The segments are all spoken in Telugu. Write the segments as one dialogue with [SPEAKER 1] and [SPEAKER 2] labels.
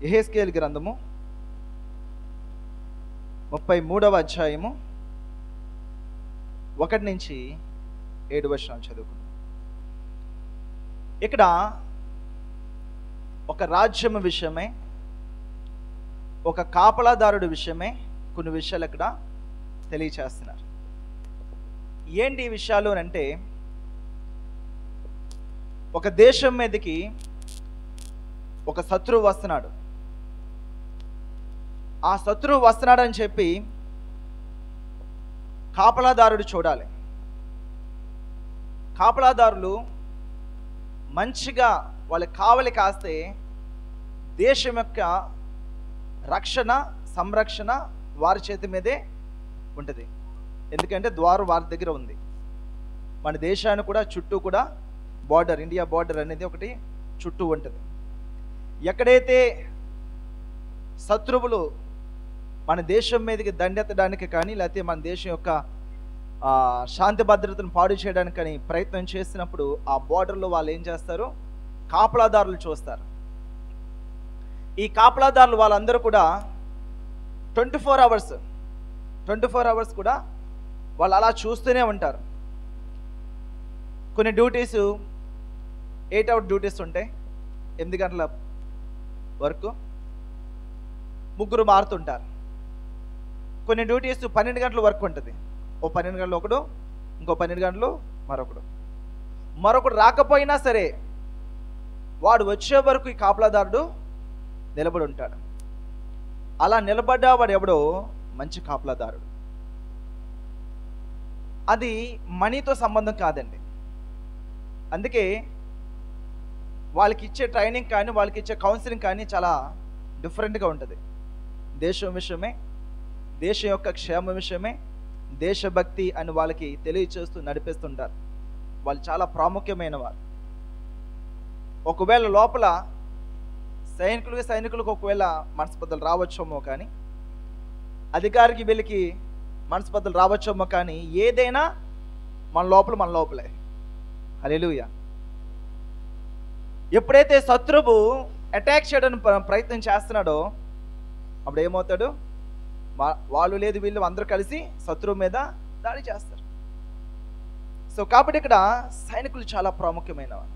[SPEAKER 1] యెహెజ్కేలు గ్రంథము 33వ అధ్యాయము 1 నుంచి 7 వచనాలు చదువుకుందాం. ఇక్కడ ఒక రాజ్యం విషయమే, ఒక కాపలాదారుడి విషయమే కొన్ని విషయాలు ఇక్కడ తెలియచేస్తున్నారు. ఏంటి ఈ విషయాలు అంటే, ఒక దేశం మీదకి ఒక శత్రువు వస్తున్నాడు. ఆ శత్రువు వస్తున్నాడని చెప్పి కాపలాదారుడు చూడాలి. కాపలాదారులు మంచిగా వాళ్ళ కావలి కాస్తే దేశం యొక్క రక్షణ సంరక్షణ వారి చేతి మీదే ఉంటుంది. ఎందుకంటే ద్వారం వారి దగ్గర ఉంది. మన దేశాన్ని కూడా చుట్టూ కూడా బార్డర్, ఇండియా బార్డర్ అనేది ఒకటి చుట్టూ ఉంటుంది. ఎక్కడైతే శత్రువులు మన దేశం మీదకి దండెత్తడానికి కానీ, లేకపోతే మన దేశం యొక్క శాంతి భద్రతను పాడు చేయడానికి కానీ ప్రయత్నం చేసినప్పుడు ఆ బార్డర్లో వాళ్ళు ఏం చేస్తారు, కాపలాదారులు చూస్తారు. ఈ కాపలాదారులు వాళ్ళందరూ కూడా 24 అవర్స్ కూడా వాళ్ళు అలా చూస్తూనే ఉంటారు. కొన్ని డ్యూటీస్ 8 అవర్ డ్యూటీస్ ఉంటాయి, 8 గంటల వరకు ముగ్గురు మారుతుంటారు. కొన్ని డ్యూటీస్ 12 గంటల వరకు ఉంటుంది. ఓ 12 గంటలు ఒకడు, ఇంకో 12 గంటలు మరొకడు రాకపోయినా సరే వాడు వచ్చే వరకు ఈ కాపలాదారుడు నిలబడి ఉంటాడు. అలా నిలబడ్డవాడు ఎవడో మంచి కాపలాదారుడు. అది మనీతో సంబంధం కాదండి. అందుకే వాళ్ళకి ఇచ్చే ట్రైనింగ్ కానీ, వాళ్ళకి ఇచ్చే కౌన్సిలింగ్ కానీ చాలా డిఫరెంట్గా ఉంటుంది. దేశం విషయమే, దేశం యొక్క క్షేమ విషయమే, దేశభక్తి అని వాళ్ళకి తెలియచేస్తూ నడిపిస్తుంటారు. వాళ్ళు చాలా ప్రాముఖ్యమైన వారు. ఒకవేళ లోపల సైనికులకు ఒకవేళ మనస్పర్ధలు రావచ్చేమో కానీ, అధికారికి వీళ్ళకి మనస్పర్ధలు రావచ్చేమో కానీ, ఏదైనా మన లోపలే. హల్లెలూయా. ఎప్పుడైతే శత్రువు అటాక్ చేయడానికి ప్రయత్నం చేస్తున్నాడో అప్పుడు ఏమవుతాడు, వాళ్ళు లేదు వీళ్ళు అందరూ కలిసి శత్రువు మీద దాడి చేస్తారు. సో కాబట్టి ఇక్కడ సైనికులు చాలా ప్రాముఖ్యమైన వారు.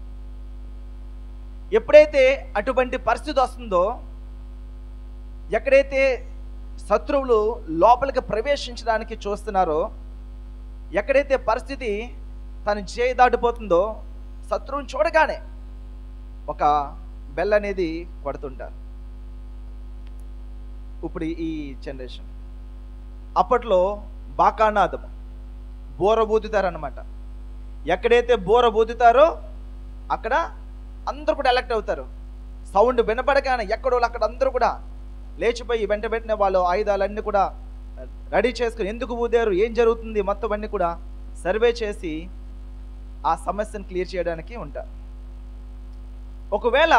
[SPEAKER 1] ఎప్పుడైతే అటువంటి పరిస్థితి వస్తుందో, ఎక్కడైతే శత్రువులు లోపలికి ప్రవేశించడానికి చూస్తున్నారో, ఎక్కడైతే పరిస్థితి తను చేయి దాటిపోతుందో, శత్రువుని చూడగానే ఒక బెల్ అనేది కొడుతుంటారు. ఇప్పుడు ఈ జనరేషన్, అప్పట్లో బాకానాదం, బోర బూదుతారనమాట. ఎక్కడైతే బోర బూదుతారో అక్కడ అందరూ కూడా ఎలక్ట్ అవుతారు. సౌండ్ వినపడగానే ఎక్కడో అక్కడ అందరూ కూడా లేచిపోయి వెంటనే వాళ్ళు ఆయుధాలన్నీ కూడా రెడీ చేసుకుని ఎందుకు ఊదారు, ఏం జరుగుతుంది మొత్తం అన్నీ కూడా సర్వే చేసి ఆ సమస్యను క్లియర్ చేయడానికి ఉంటారు. ఒకవేళ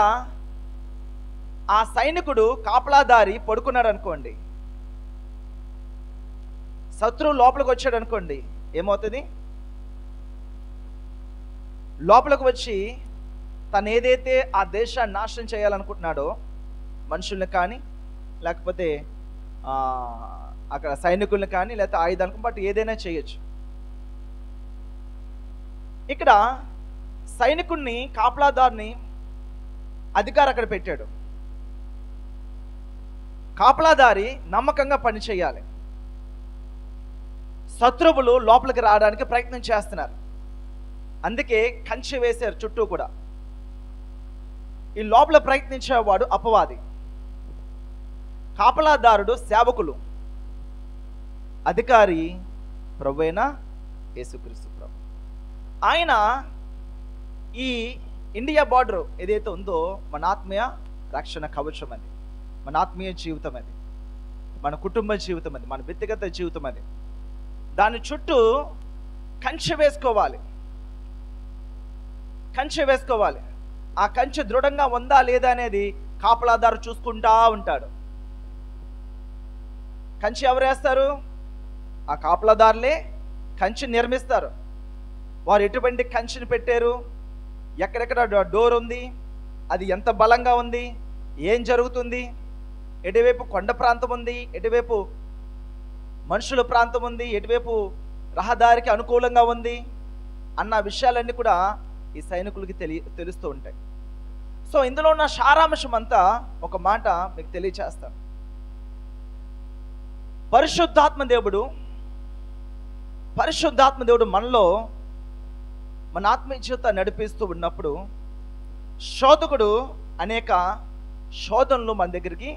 [SPEAKER 1] ఆ సైనికుడు కాపలాదారి పడుకున్నాడు అనుకోండి, శత్రువు లోపలికి వచ్చాడు అనుకోండి, ఏమవుతుంది, లోపలికి వచ్చి తను ఏదైతే ఆ దేశాన్ని నాశనం చేయాలనుకుంటున్నాడో, మనుషుల్ని కానీ లేకపోతే అక్కడ సైనికుల్ని కానీ లేకపోతే ఆయుధాలను బట్టి ఏదైనా చేయొచ్చు. ఇక్కడ సైనికుడిని, కాపలాదారుని అధికారి అక్కడ పెట్టాడు. కాపలాదారి నమ్మకంగా పనిచేయాలి. శత్రువులు లోపలికి రావడానికి ప్రయత్నం చేస్తున్నారు. అందుకే కంచె వేశారు చుట్టూ కూడా. ఈ లోపల ప్రయత్నించేవాడు అపవాది, కాపలాదారుడు సేవకులు, అధికారి ప్రభువైన యేసుక్రీస్తు ప్రభు. ఆయన ఈ ఇండియా బార్డర్ ఏదైతే ఉందో మన ఆత్మీయ రక్షణ కవచం అది, మన ఆత్మీయ జీవితం అది, మన కుటుంబ జీవితం అది, మన వ్యక్తిగత జీవితం అది. దాని చుట్టూ కంచె వేసుకోవాలి. ఆ కంచె దృఢంగా ఉందా లేదా అనేది కాపలాదారు చూసుకుంటా ఉంటాడు. కంచె ఎవరు వేస్తారు? ఆ కాపలాదారులే కంచె నిర్మిస్తారు. వారు ఎటువంటి కంచెని పెట్టారు, ఎక్కడెక్కడ డోర్ ఉంది, అది ఎంత బలంగా ఉంది, ఏం జరుగుతుంది, ఎటువైపు కొండ ప్రాంతం ఉంది, ఎటువైపు మనుషుల ప్రాంతం ఉంది, ఎటువైపు రహదారికి అనుకూలంగా ఉంది అన్న విషయాలన్నీ కూడా ఈ సైనికులకి తెలుస్తూ ఉంటాయి. సో ఇందులో ఉన్న సారాంశం అంతా ఒక మాట మీకు తెలియచేస్తాను. పరిశుద్ధాత్మ దేవుడు మనలో మన ఆత్మీయ జీవితాన్ని నడిపిస్తూ ఉన్నప్పుడు శోధకుడు అనేక శోధనలు మన దగ్గరికి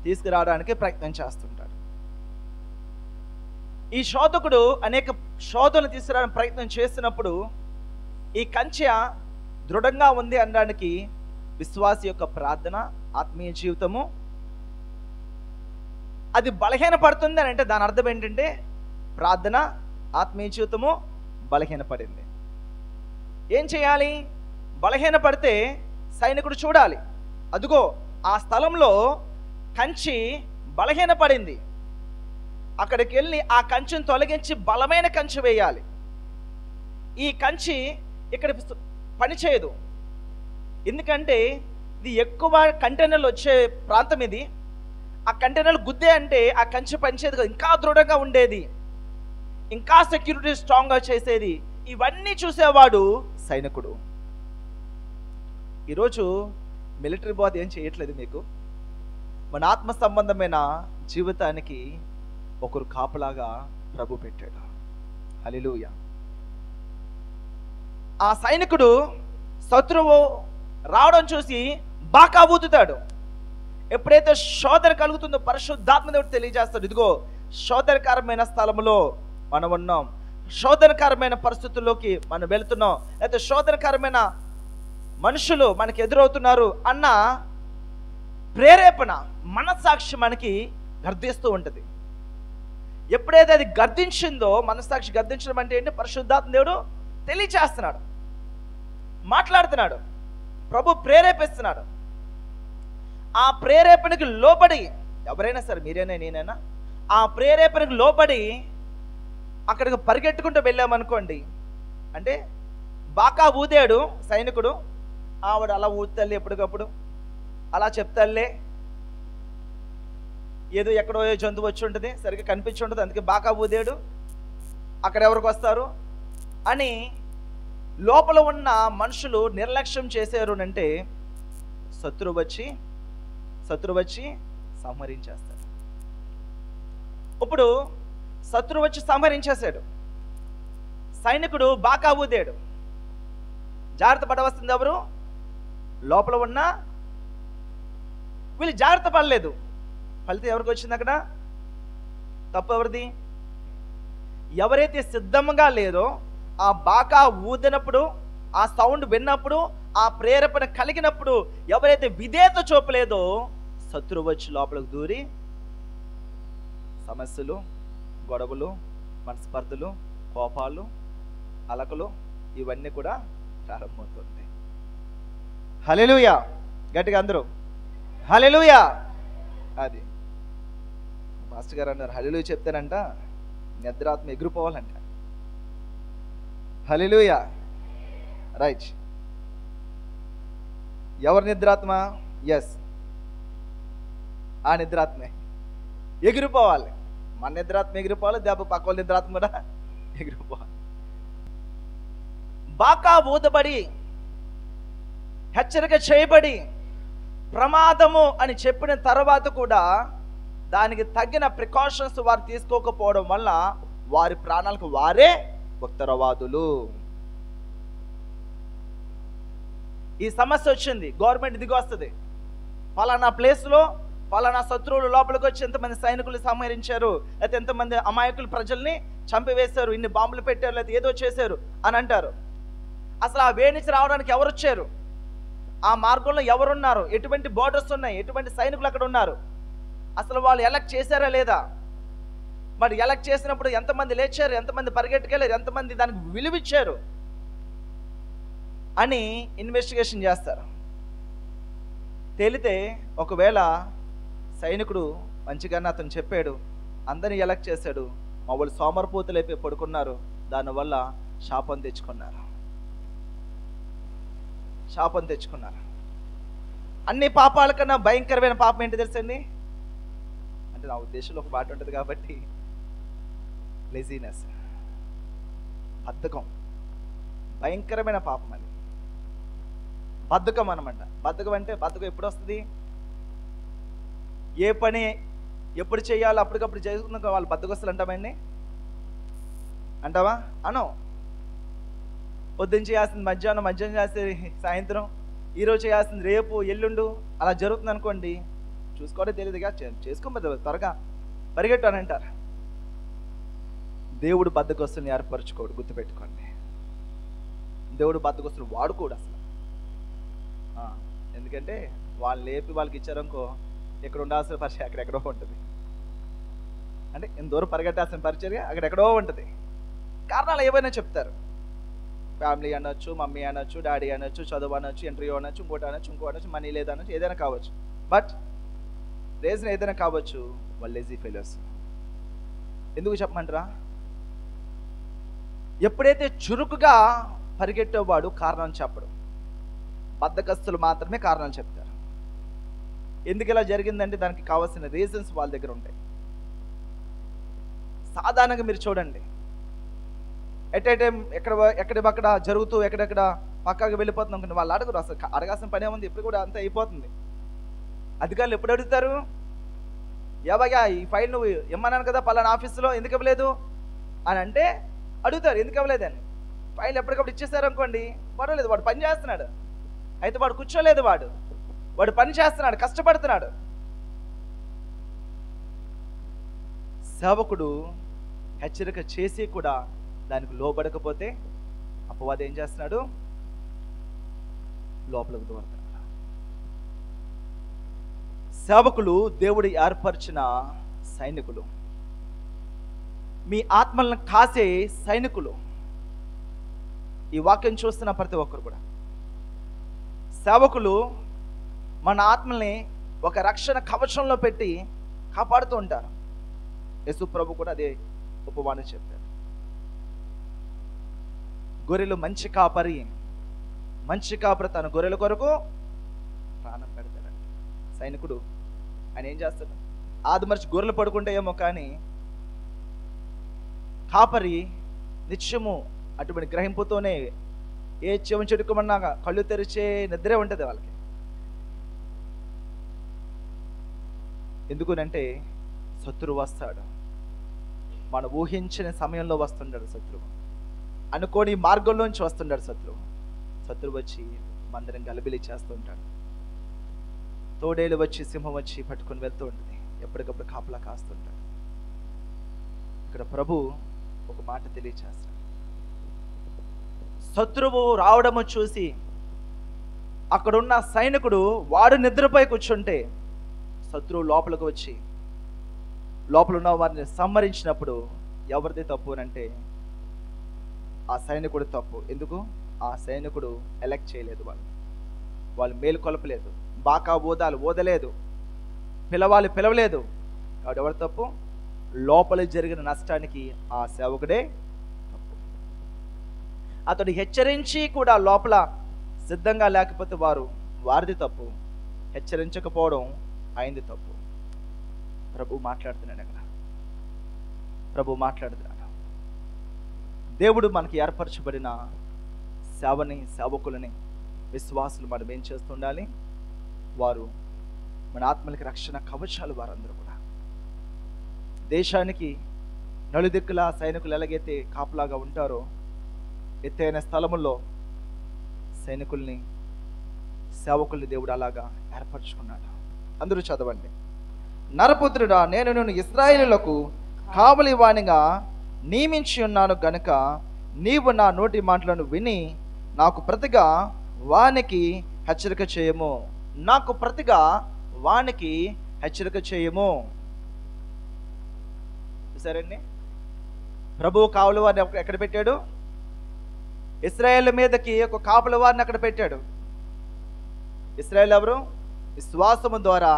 [SPEAKER 1] తీసుకురావడానికి ప్రయత్నం చేస్తుంటాడు. ఈ శోధకుడు అనేక శోధనలు తీసుకురావడానికి ప్రయత్నం చేస్తున్నప్పుడు ఈ కంచె దృఢంగా ఉంది అనడానికి విశ్వాసి యొక్క ప్రార్థన, ఆత్మీయ జీవితము అది బలహీనపడుతుంది అని అంటే దాని అర్థం ఏంటంటే ప్రార్థన, ఆత్మీయ జీవితము బలహీనపడింది. ఏం చేయాలి? బలహీనపడితే సైనికుడు చూడాలి, అదుగో ఆ స్థలంలో కంచి బలహీనపడింది, అక్కడికి వెళ్ళి ఆ కంచెను తొలగించి బలమైన కంచె వేయాలి. ఈ కంచి ఇక్కడ పనిచేయదు, ఎందుకంటే ఇది ఎక్కువ కంటైనర్లు వచ్చే ప్రాంతం ఇది. ఆ కంటైనర్లు గుద్దే అంటే ఆ కంచె పనిచేయదు కదా, ఇంకా దృఢంగా ఉండేది, ఇంకా సెక్యూరిటీ స్ట్రాంగ్గా చేసేది. ఇవన్నీ చూసేవాడు సైనికుడు. ఈరోజు మిలిటరీ బోధ ఏం చేయట్లేదు మీకు. మన ఆత్మ సంబంధమైన జీవితానికి ఒకరు కాపలాగా ప్రభు పెట్టాడు. హల్లెలూయా. ఆ సైనికుడు శత్రువు రావడం చూసి బాకా ఊదుతాడు. ఎప్పుడైతే శోధన కలుగుతుందో పరిశుద్ధాత్మ దేవుడు తెలియజేస్తాడు, ఇదిగో శోధనకరమైన స్థలంలో మనం ఉన్నాం, శోధనకరమైన పరిస్థితుల్లోకి మనం వెళుతున్నాం, లేకపోతే శోధనకరమైన మనుషులు మనకి ఎదురవుతున్నారు అన్న ప్రేరేపణ మనస్సాక్షి మనకి గర్దిస్తూ ఉంటుంది. ఎప్పుడైతే అది గర్దించిందో, మనస్సాక్షి గర్దించడం అంటే ఏంటి? పరిశుద్ధాత్మ దేవుడు తెలియచేస్తున్నాడు, మాట్లాడుతున్నాడు, ప్రభు ప్రేరేపిస్తున్నాడు. ఆ ప్రేరేపణకి లోబడి ఎవరైనా సరే, మీరైనా నేనైనా, ఆ ప్రేరేపణకి లోబడి అక్కడికి పరిగెట్టుకుంటూ వెళ్ళామనుకోండి, అంటే బాకా ఊదాడు సైనికుడు, ఆవిడ అలా ఊతల్లి ఎప్పటికప్పుడు అలా చెప్తాలే, ఏదో ఎక్కడో జంతువు వచ్చి ఉంటుంది, సరిగ్గా కనిపించి ఉంటుంది, అందుకే బాకా ఊదాడు, అక్కడ ఎవరికి వస్తారు అని లోపల ఉన్న మనుషులు నిర్లక్ష్యం చేశారు అంటే శత్రువు వచ్చి సంహరించేస్తాడు. ఇప్పుడు శత్రువు వచ్చి సంహరించేశాడు, సైనికుడు బాకా ఊదాడు, జాగ్రత్త పడవలసింది ఎవరు? లోపల ఉన్న వీళ్ళు జాగ్రత్త పడలేదు, ఫలితం ఎవరికి వచ్చింది? అక్కడ తప్పు ఎవరిది? ఎవరైతే సిద్ధంగా లేదో, ఆ బాకా ఊదినప్పుడు, ఆ సౌండ్ విన్నప్పుడు, ఆ ప్రేరేపణ కలిగినప్పుడు ఎవరైతే విధేయత చూపలేదో శత్రువు వచ్చి లోపలికి దూరి సమస్యలు, గొడవలు, మనస్పర్ధలు, కోపాలు, అలకలు ఇవన్నీ కూడా ప్రారంభమవుతుంది. హల్లెలూయా. గట్టిగా అందరూ హల్లెలూయా. అది మాస్టర్ గారు అన్నారు, హల్లెలూయా చెప్తానంట నిద్రాత్మ ఎగిరిపోవాలంట. హల్లెలూయా. రైట్. ఎవరి నిద్రాత్మ? ఎస్, ఆ నిద్రాత్మే ఎగిరిపోవాలి. మన నిద్రాత్మ ఎగిరిపోవాలి, దెబ్బ పక్క వాళ్ళ నిద్రాత్మ కూడా ఎగిరిపోవాలి. బాకా ఊదబడి హెచ్చరిక చేయబడి ప్రమాదము అని చెప్పిన తర్వాత కూడా దానికి తగిన ప్రికాషన్స్ వారు తీసుకోకపోవడం వల్ల వారి ప్రాణాలకు వారే ఉత్తరవాదులు. ఈ సమస్య వచ్చింది, గవర్నమెంట్ దిగి వస్తుంది, ఫలానా ప్లేస్లో ఫలానా శత్రువులు లోపలికి వచ్చి ఎంతమంది సైనికులు సంహరించారు, లేకపోతే ఎంతమంది అమాయకులు ప్రజల్ని చంపివేశారు, ఇన్ని బాంబులు పెట్టారు, లేకపోతే ఏదో చేశారు అని అంటారు. అసలు ఆ వేడి నుంచి రావడానికి ఎవరు వచ్చారు, ఆ మార్గంలో ఎవరున్నారు, ఎటువంటి బోర్డర్స్ ఉన్నాయి, ఎటువంటి సైనికులు అక్కడ ఉన్నారు, అసలు వాళ్ళు ఎలక్ట్ చేశారా లేదా, మరి ఎలక్ట్ చేసినప్పుడు ఎంతమంది లేచారు, ఎంతమంది పరిగెట్టుకెళ్ళారు, ఎంతమంది దానికి విలువిచ్చారు అని ఇన్వెస్టిగేషన్ చేస్తారు. తేలితే ఒకవేళ సైనికుడు మంచిగానే అతను చెప్పాడు, అందరిని ఎలక్ట్ చేశాడు, మా వాళ్ళు సోమరపోతులైపోయి పడుకున్నారు, దానివల్ల శాపం తెచ్చుకున్నారు. అన్ని పాపాల కన్నా భయంకరమైన పాపం ఏంటి తెలుసండి? అంటే నా ఉద్దేశంలో ఒక మాట ఉంటుంది కాబట్టి, లేజినెస్, బద్ధకం, భయంకరమైన పాపం అది. బద్ధకం అనమాట. బద్ధకం అంటే బద్ధకం ఎప్పుడు వస్తుంది? ఏ పని ఎప్పుడు చేయాలో అప్పటికప్పుడు చేసుకున్నాక వాళ్ళు బద్ధకస్తులు అంటామండి, అంటావా? అను. పొద్దున్న చేయాల్సింది మధ్యాహ్నం, మధ్యాహ్నం చేస్తే సాయంత్రం, ఈరోజు చేయాల్సింది రేపు, ఎల్లుండు, అలా జరుగుతుంది అనుకోండి. చూసుకోవడం తెలియదుగా, చేసుకోబోదు, త్వరగా పరిగెట్టు అని అంటారు. దేవుడు బద్ధకస్తుల్ని ఏర్పరచుకోడు, గుర్తుపెట్టుకోండి. దేవుడు బద్ధకస్తులు వాడుకోడు అసలు. ఎందుకంటే వాళ్ళు లేపి వాళ్ళకి ఇచ్చారనుకో, ఇక్కడ ఉండాల్సిన పరిచయం అక్కడెక్కడో ఉంటుంది. అంటే ఇంత దూరం పరిగెట్టాల్సిన పరిచయం అక్కడెక్కడో ఉంటుంది. కారణాలు ఏవైనా చెప్తారు. ఫ్యామిలీ అనొచ్చు, మమ్మీ అనొచ్చు, డాడీ అనొచ్చు, చదువు అనొచ్చు, ఇంటర్వ్యూ అనొచ్చు, ఇంకోటి అనొచ్చు, మనీ లేదనొచ్చు, ఏదైనా కావచ్చు. బట్ రీజన్ ఏదైనా కావచ్చు, వాళ్ళు లేజీ ఫెయిలర్స్. ఎందుకు చెప్పమంటారా? ఎప్పుడైతే చురుకుగా పరిగెట్టేవాడు కారణం చెప్పడు, బద్ధకస్తులు మాత్రమే కారణాలు చెప్తారు. ఎందుకు ఇలా జరిగిందంటే దానికి కావాల్సిన రీజన్స్ వాళ్ళ దగ్గర ఉంటాయి. సాధారణంగా మీరు చూడండి, ఎట్ ఏ టైం ఎక్కడెక్కడ జరుగుతూ ఎక్కడెక్కడ పక్కగా వెళ్ళిపోతుంది అనుకోండి, వాళ్ళు అడగరు. అసలు అడగాల్సిన పని ఏముంది, ఇప్పుడు కూడా అంతా అయిపోతుంది. అధికారులు ఎప్పుడు అడుగుతారు? ఏవయ్యా ఈ ఫైల్ నువ్వు ఇమ్మన్నాను కదా పలానా ఆఫీసులో, ఎందుకు ఇవ్వలేదు అని అంటే అడుగుతారు, ఎందుకు ఇవ్వలేదని. ఫైల్ ఎప్పటికప్పుడు ఇచ్చేసారు అనుకోండి, పర్వాలేదు, వాడు పని చేస్తున్నాడు. అయితే వాడు కూర్చోలేదు, వాడు పని చేస్తున్నాడు, కష్టపడుతున్నాడు. సేవకుడు హెచ్చరిక చేసి కూడా దానికి లోబడకపోతే అపవాది ఏం చేస్తున్నాడు? లోపలికి దూరుతున్నాడు. సేవకులు దేవుడు ఏర్పరిచిన సైనికులు, మీ ఆత్మలను కాసే సైనికులు. ఈ వాక్యం చూస్తున్న ప్రతి ఒక్కరు కూడా సేవకులు మన ఆత్మల్ని ఒక రక్షణ కవచంలో పెట్టి కాపాడుతూ ఉంటారు. యేసు ప్రభు కూడా అదే ఉపమానం చెప్పారు. గొర్రెలు మంచి కాపరి తన గొర్రెల కొరకు ప్రాణం పెడతాడు. సైనికుడు ఆయన ఏం చేస్తాడు? ఆదిమర్చి గొర్రెలు పడుకుంటే ఏమో కానీ కాపరి నిత్యము అటువంటి గ్రహింపుతోనే ఏ చెవం చెడుకోమన్నా కళ్ళు తెరిచే నిద్రే ఉంటుంది వాళ్ళకి. ఎందుకునంటే శత్రువు వస్తాడు, మనం ఊహించిన సమయంలో వస్తుంటాడు శత్రువు, అనుకోని మార్గంలోంచి వస్తుంటాడు శత్రువు వచ్చి మందిరం గలబిలి చేస్తుంటాడు. తోడేలు వచ్చి, సింహం వచ్చి పట్టుకొని వెళ్తూ ఉంటుంది, ఎప్పటికప్పుడు కాపలా కాస్తుంటాడు. ఇక్కడ ప్రభు ఒక మాట తెలియచేస్తాడు. శత్రువు రావడము చూసి అక్కడున్న సైనికుడు వాడు నిద్రపై కూర్చుంటే శత్రువు లోపలికి వచ్చి లోపల ఉన్న వారిని సంహరించినప్పుడు ఎవరిది తప్పు అంటే ఆ సైనికుడు తప్పు. ఎందుకు? ఆ సైనికుడు ఎలెక్ట్ చేయలేదు, వాళ్ళు మేలుకొలపలేదు, బాకా ఓదలేదు, పిలవలేదు. కాబట్టి ఎవరి తప్పు? లోపల జరిగిన నష్టానికి ఆ సేవకుడే తప్పు. అతడు హెచ్చరించి కూడా లోపల సిద్ధంగా లేకపోతే వారిది తప్పు, హెచ్చరించకపోవడం అయింది తప్పు. ప్రభు మాట్లాడుతున్నాడు అక్కడ. దేవుడు మనకి ఏర్పరచబడిన సేవకులని, విశ్వాసులు మనం ఏం చేస్తుండాలి? వారు మన ఆత్మలకి రక్షణ కవచాలు. వారందరూ కూడా దేశానికి నలుదిక్కుల సైనికులు ఎలాగైతే కాపులాగా ఉంటారో, ఎత్తైన స్థలముల్లో సైనికుల్ని, సేవకుల్ని దేవుడు అలాగా ఏర్పరచుకున్నాడు. అందరూ చదవండి. నరపుత్రుడా, నేను ఇశ్రాయేలులకు కావలి వానిగా నియమించి ఉన్నాను గనుక నీవు నా నోటి మాటలను విని నాకు ప్రతిగా వానికి హెచ్చరిక చేయము. చూసారండి, ప్రభువు కావలి వారిని ఎక్కడ పెట్టాడు? ఇశ్రాయేలు మీదకి ఒక కాపుల వారిని అక్కడ పెట్టాడు. ఇశ్రాయేలు ఎవరు? విశ్వాసము ద్వారా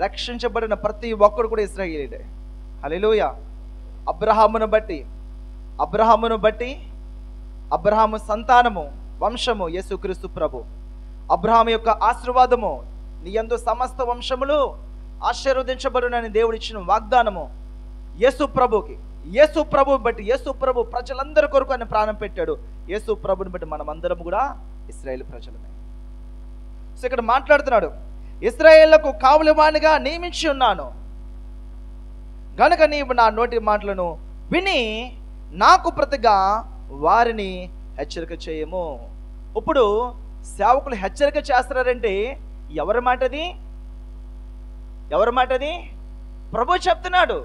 [SPEAKER 1] రక్షించబడిన ప్రతి ఒక్కడు కూడా ఇశ్రాయేలీయుడే. హల్లెలూయా. అబ్రహామును బట్టి అబ్రహాము సంతానము, వంశము యేసుక్రీస్తు ప్రభు. అబ్రహాము యొక్క ఆశీర్వాదము, నీ యందు సమస్త వంశములు ఆశీర్వదించబడునని దేవుడు ఇచ్చిన వాగ్దానము యేసు ప్రభుకి, యేసు ప్రభు బట్టి, యేసు ప్రభు ప్రజలందరి కొరకు ఆయన ప్రాణం పెట్టాడు. యేసు ప్రభుని బట్టి మనమందరం కూడా ఇశ్రాయేలు ప్రజలమే. సో ఇక్కడ మాట్లాడుతున్నాడు, ఇశ్రాయేలుకు కావలివానిగా నియమించి ఉన్నాను గనుక నీవు నా నోటి మాటలను విని నాకు ప్రతిగా వారిని హెచ్చరిక చేయము. ఇప్పుడు సేవకులు హెచ్చరిక చేస్తున్నారంటే ఎవరి మాటది? ఎవరి మాటది? ప్రభు చెప్తున్నాడు,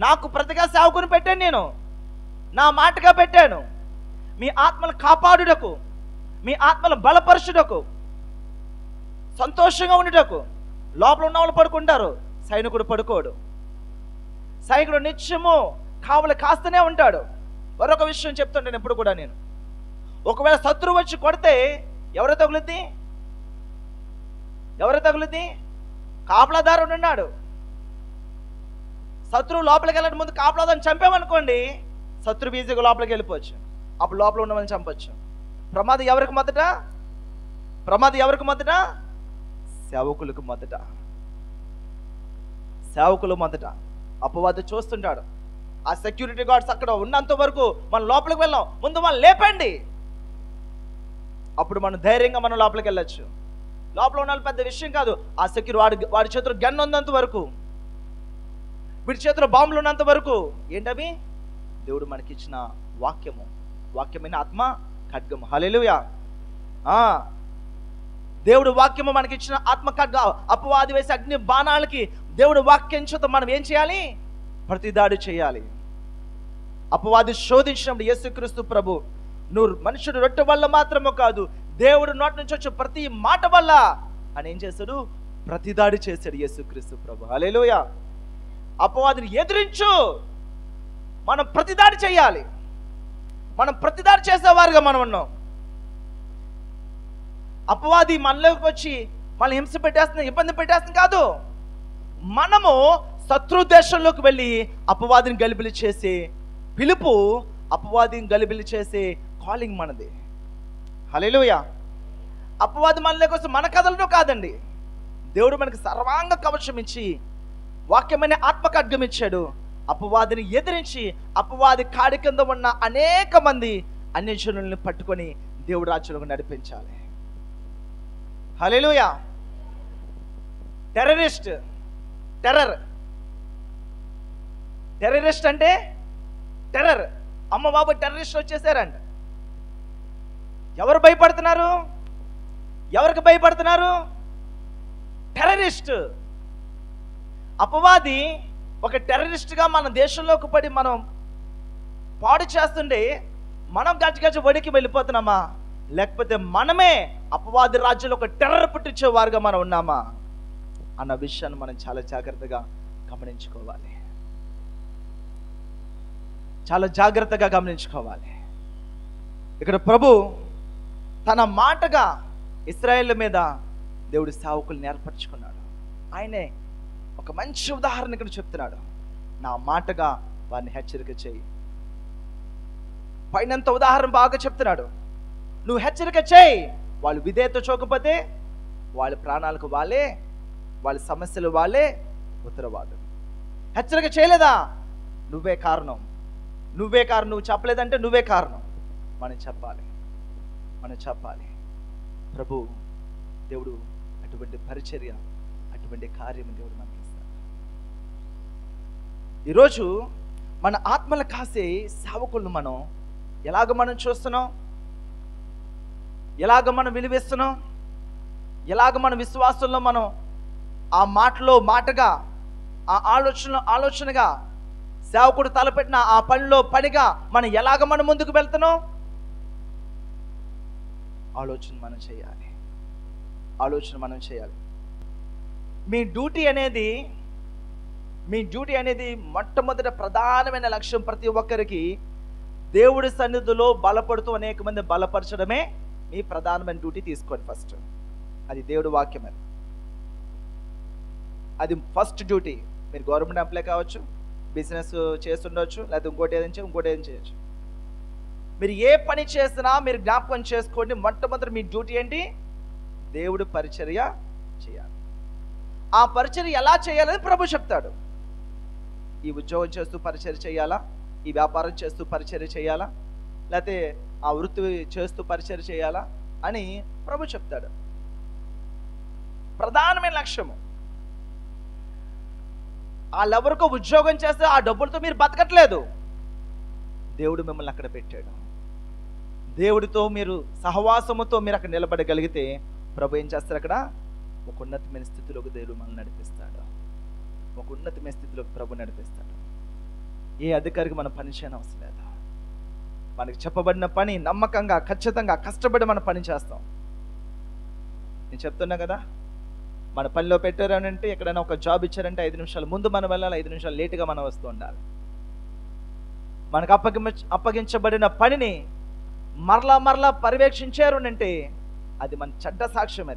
[SPEAKER 1] నాకు ప్రతిగా సేవకుని పెట్టాను, నేను నా మాటగా పెట్టాను. మీ ఆత్మను కాపాడుటకు, మీ ఆత్మను బలపరచుటకు, సంతోషంగా ఉండుటకు. లోపల ఉన్న వాళ్ళు పడుకుంటారు, సైనికుడు పడుకోడు. సైనికుడు నిత్యము కావలి కాస్తూనే ఉంటాడు. మరొక విషయం చెప్తుంటాను ఎప్పుడు కూడా నేను, ఒకవేళ శత్రువు వచ్చి కొడితే ఎవరు తగులుద్ది? ఎవరు తగులుద్ది? కాపలాదారుడు ఉన్నాడు. శత్రువు లోపలికి వెళ్ళడం ముందు కాపలాదారుని చంపామనుకోండి, శత్రువు ఈజీగా లోపలికి వెళ్ళిపోవచ్చు. అప్పుడు లోపల ఉన్న వాళ్ళని చంపచ్చు. ప్రమాదం ఎవరికి మొదట? ప్రమాదం ఎవరికి మొదట? సేవకులకు మొదట. సేవకులు మొదట. అపవాది చూస్తుంటాడు, ఆ సెక్యూరిటీ గార్డ్స్ అక్కడ ఉన్నంత వరకు మనం లోపలికి వెళ్ళాం, ముందు మనం లేపండి, అప్పుడు మనం ధైర్యంగా మనం లోపలికి వెళ్ళొచ్చు. లోపల ఉన్న పెద్ద విషయం కాదు. ఆ సెక్యూరిటీ వాడి చేతిలో గన్ ఉన్నంత వరకు, వీడి చేతిలో బాంబులు ఉన్నంత వరకు ఏంటవి? దేవుడు మనకిచ్చిన వాక్యము, వాక్యమైన ఆత్మ ఖడ్గము. హల్లెలూయా. దేవుడు వాక్యము మనకిచ్చిన ఆత్మ ఖడ్గ. అపవాది వేసే అగ్ని బాణాలకి దేవుడు వాక్యం చేత మనం ఏం చేయాలి? ప్రతిదాడి చేయాలి. అపవాది శోధించినప్పుడు యేసుక్రీస్తు ప్రభు, నువ్వు మనుషుడు రొట్టె వల్ల మాత్రమే కాదు, దేవుడు నోటి నుంచి వచ్చే ప్రతి మాట వల్ల అని ఏం చేశాడు? ప్రతిదాడి చేశాడు యేసుక్రీస్తు ప్రభు. హల్లెలూయా. అపవాదిని ఎదిరించు, మనం ప్రతిదాడి చేయాలి. మనం ప్రతిదాడి చేసేవారుగా మనం ఉన్నాం. అపవాది మనలోకి వచ్చి మన హింస పెట్టేస్తుంది, ఇబ్బంది పెట్టేస్తుంది కాదు. మనము శత్రు దేశంలోకి వెళ్ళి అపవాదిని గలిబిలి చేసే పిలుపు, అపవాదిని గలిబిలి చేసే కాలింగ్ మనది. హల్లెలూయా. అపవాది మనలోకి వస్తే మన కథలను కాదండి, దేవుడు మనకి సర్వాంగ కవచం ఇచ్చి వాక్యమైన ఆత్మఖడ్గం ఇచ్చాడు. అపవాదిని ఎదిరించి అపవాది కాడి కింద ఉన్న అనేక మంది అన్యజనుల్ని పట్టుకొని దేవుడు రాజ్యంలోకి నడిపించాలి. హల్లెలూయా. టెర్రరిస్ట్, టెర్రరిస్ట్ అంటే టెర్రర్. అమ్మ బాబు టెర్రరిస్ట్ వచ్చేసారంట. ఎవరు భయపడుతున్నారు? ఎవరికి భయపడుతున్నారు? టెర్రరిస్ట్. అపవాది ఒక టెర్రరిస్ట్గా మన దేశంలోకి పడి మనం పాడు చేస్తుంటే మనం గజ వడికి వెళ్ళిపోతున్నామా, లేకపోతే మనమే అపవాది రాజ్యంలో ఒక టెర్రర్ పుట్టించే వారుగా మనం ఉన్నామా అన్న విషయాన్ని మనం చాలా జాగ్రత్తగా గమనించుకోవాలి. చాలా జాగ్రత్తగా గమనించుకోవాలి. ఇక్కడ ప్రభు తన మాటగా ఇశ్రాయేలు మీద దేవుడు సేవకుల్ని ఏర్పరచుకున్నాడు. ఆయనే ఒక మంచి ఉదాహరణ ఇక్కడ చెప్తున్నాడు. నా మాటగా వారిని హెచ్చరిక చేయి. పైనంత ఉదాహరణ బాగా చెప్తున్నాడు. నువ్వు హెచ్చరిక చేయి, వాళ్ళు విధేయత చూపకపోతే వాళ్ళ ప్రాణాలకు వాళ్ళే, వాళ్ళ సమస్యలు వాళ్ళే ఉత్తరవాదు. హెచ్చరిక చేయలేదా? నువ్వే కారణం, నువ్వే కారణం. నువ్వు చెప్పలేదంటే నువ్వే కారణం. మనం చెప్పాలి, మనం చెప్పాలి. ప్రభు దేవుడు అటువంటి పరిచర్య, అటువంటి కార్యం దేవుడు మనకి ఇస్తాడు. ఈరోజు మన ఆత్మలు కాసే సేవకులను మనం ఎలాగ మనం చూస్తున్నాం, ఎలాగ మనం విలువిస్తున్నాం, ఎలాగ మన విశ్వాసంలో మనం ఆ మాటలో మాటగా, ఆ ఆలోచనగా, సేవకుడు తలపెట్టిన ఆ పనిలో పనిగా మనం ఎలాగ మనం ముందుకు వెళ్తున్నాం? ఆలోచన మనం చేయాలి, ఆలోచన మనం చేయాలి. మీ డ్యూటీ అనేది మొట్టమొదటి ప్రధానమైన లక్ష్యం ప్రతి ఒక్కరికి దేవుడి సన్నిధిలో బలపడుతూ అనేక మంది బలపరచడమే మీ ప్రధానమైన డ్యూటీ. తీసుకోండి ఫస్ట్, అది దేవుడి వాక్యం. అది ఫస్ట్ డ్యూటీ. మీరు గవర్నమెంట్ ఎంప్లాయ్ కావచ్చు, బిజినెస్ చేస్తుండొచ్చు, లేకపోతే ఇంకోటి ఏదైనా చేయొచ్చు. మీరు ఏ పని చేసినా మీరు జ్ఞాపకం చేసుకోండి, మొట్టమొదటి మీ డ్యూటీ ఏంటి? దేవుడు పరిచర్య చేయాలి. ఆ పరిచర్య ఎలా చేయాలని ప్రభు చెప్తాడు. ఈ ఉద్యోగం చేస్తూ పరిచర్య చేయాలా, ఈ వ్యాపారం చేస్తూ పరిచర్య చేయాలా, లేకపోతే ఆ వృత్తి చేస్తూ పరిచర్య చేయాలా అని ప్రభు చెప్తాడు. ప్రధానమైన లక్ష్యము. వాళ్ళెవరికో ఉద్యోగం చేస్తే ఆ డబ్బులతో మీరు బతకట్లేదు. దేవుడు మిమ్మల్ని అక్కడ పెట్టాడు. దేవుడితో మీరు సహవాసముతో మీరు అక్కడ నిలబడగలిగితే ప్రభు ఏం చేస్తారు? అక్కడ ఒక ఉన్నతమైన స్థితిలోకి దేవుడు మనల్ని నడిపిస్తాడు. ఒక ఉన్నతమైన స్థితిలోకి ప్రభు నడిపిస్తాడు. ఏ అధికారికి మనం పని చేయని అవసరం లేదు. మనకి చెప్పబడిన పని నమ్మకంగా, ఖచ్చితంగా కష్టపడి మనం పని చేస్తాం. నేను చెప్తున్నా కదా, మన పనిలో పెట్టారనంటే, ఎక్కడైనా ఒక జాబ్ ఇచ్చారంటే 5 నిమిషాలు ముందు మనం వెళ్ళాలి, 5 నిమిషాలు లేటుగా మనం వస్తూ ఉండాలి. మనకు అప్పగించబడిన పనిని మరలా పర్యవేక్షించారు అంటే అది మన చెడ్డ సాక్ష్యం.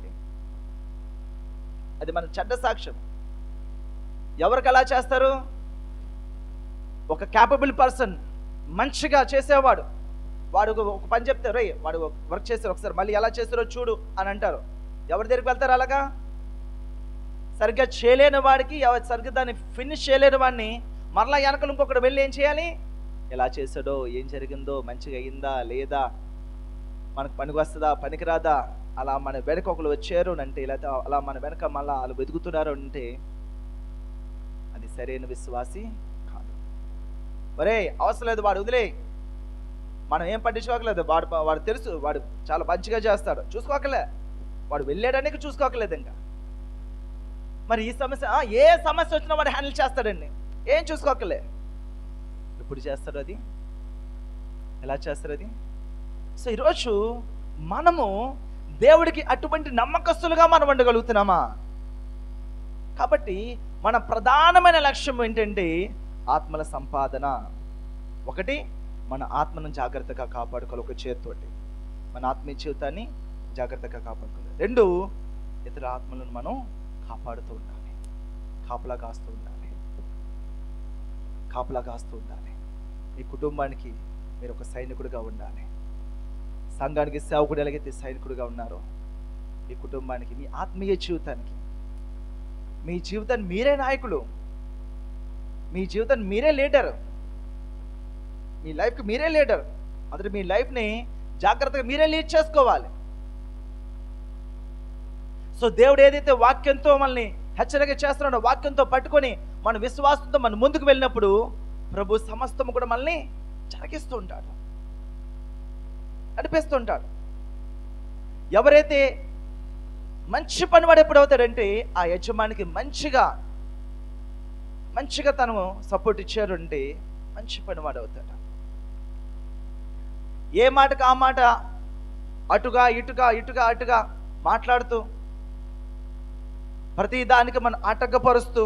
[SPEAKER 1] అది మన చెడ్డ సాక్ష్యం. ఎవరికి అలా చేస్తారు? ఒక క్యాపబుల్ పర్సన్, మంచిగా చేసేవాడు, వాడు ఒక పని చెప్తారు, రే వాడు వర్క్ చేస్తారు, ఒకసారి మళ్ళీ ఎలా చేస్తారో చూడు అని అంటారు. ఎవరి దగ్గరికి వెళ్తారు? అలాగా సరిగ్గా చేయలేని వాడికి, సరిగ్గా దాన్ని ఫినిష్ చేయలేని వాడిని మరలా వెనకలు ఇంకొకటి వెళ్ళి ఏం చేయాలి? ఎలా చేశాడో, ఏం జరిగిందో, మంచిగా అయిందా లేదా, మనకు పనికి వస్తుందా పనికిరాదా, అలా మన వెనక ఒకరు వచ్చారు అంటే, లేకపోతే అలా మన వెనక మళ్ళీ వాళ్ళు వెతుకుతున్నారు అంటే అది సరైన విశ్వాసి కాదు. ఒరే అవసరం లేదు, వాడు వదిలే, మనం ఏం పట్టించుకోకలేదు, వాడు తెలుసు, వాడు చాలా మంచిగా చేస్తాడు, చూసుకోకలే, వాడు వెళ్ళాడనికి చూసుకోకలేదు. ఇంకా మరి ఈ సమస్య, ఏ సమస్య వచ్చినా వాడు హ్యాండిల్ చేస్తాడండి, ఏం చూసుకోకలే. ఎప్పుడు చేస్తాడు అది? ఎలా చేస్తారు అది? సో ఈరోజు మనము దేవుడికి అటువంటి నమ్మకస్తులుగా మనం ఉండగలుగుతున్నామా? కాబట్టి మన ప్రధానమైన లక్ష్యం ఏంటంటే ఆత్మల సంపాదన. ఒకటి, మన ఆత్మను జాగ్రత్తగా కాపాడుకోవాలి ఒక చేతితోటి, మన ఆత్మీయ జీవితాన్ని జాగ్రత్తగా కాపాడుకోవాలి. 2, ఇతర ఆత్మలను మనం కాపాడుతూ ఉండాలి, కాపలా కాస్తూ ఉండాలి. మీ కుటుంబానికి మీరు ఒక సైనికుడిగా ఉండాలి. సంఘానికి సేవకుడు ఎలాగైతే సైనికుడిగా ఉన్నారో, మీ కుటుంబానికి, మీ ఆత్మీయ జీవితానికి, మీ జీవితాన్ని మీరే నాయకులు, మీ జీవితాన్ని మీరే లీడర్, మీ లైఫ్కి మీరే లీడర్. అందులో మీ లైఫ్ని జాగ్రత్తగా మీరే లీడ్ చేసుకోవాలి. సో దేవుడు ఏదైతే వాక్యంతో మనల్ని హెచ్చరిక చేస్తున్నాడో, వాక్యంతో పట్టుకొని మన విశ్వాసంతో మనం ముందుకు వెళ్ళినప్పుడు ప్రభు సమస్తము కూడా మనల్ని జరిగిస్తూ ఉంటాడు, నడిపిస్తూ ఉంటాడు. ఎవరైతే మంచి పనివాడు ఎప్పుడు అవుతాడంటే, ఆ యజమానికి మంచిగా తను సపోర్ట్ ఇచ్చారు అంటే మంచి పనివాడు అవుతాడు. ఏ మాటకు ఆ మాట, అటుగా ఇటుగా మాట్లాడుతూ, ప్రతి దానికి మనం ఆటంకపరుస్తూ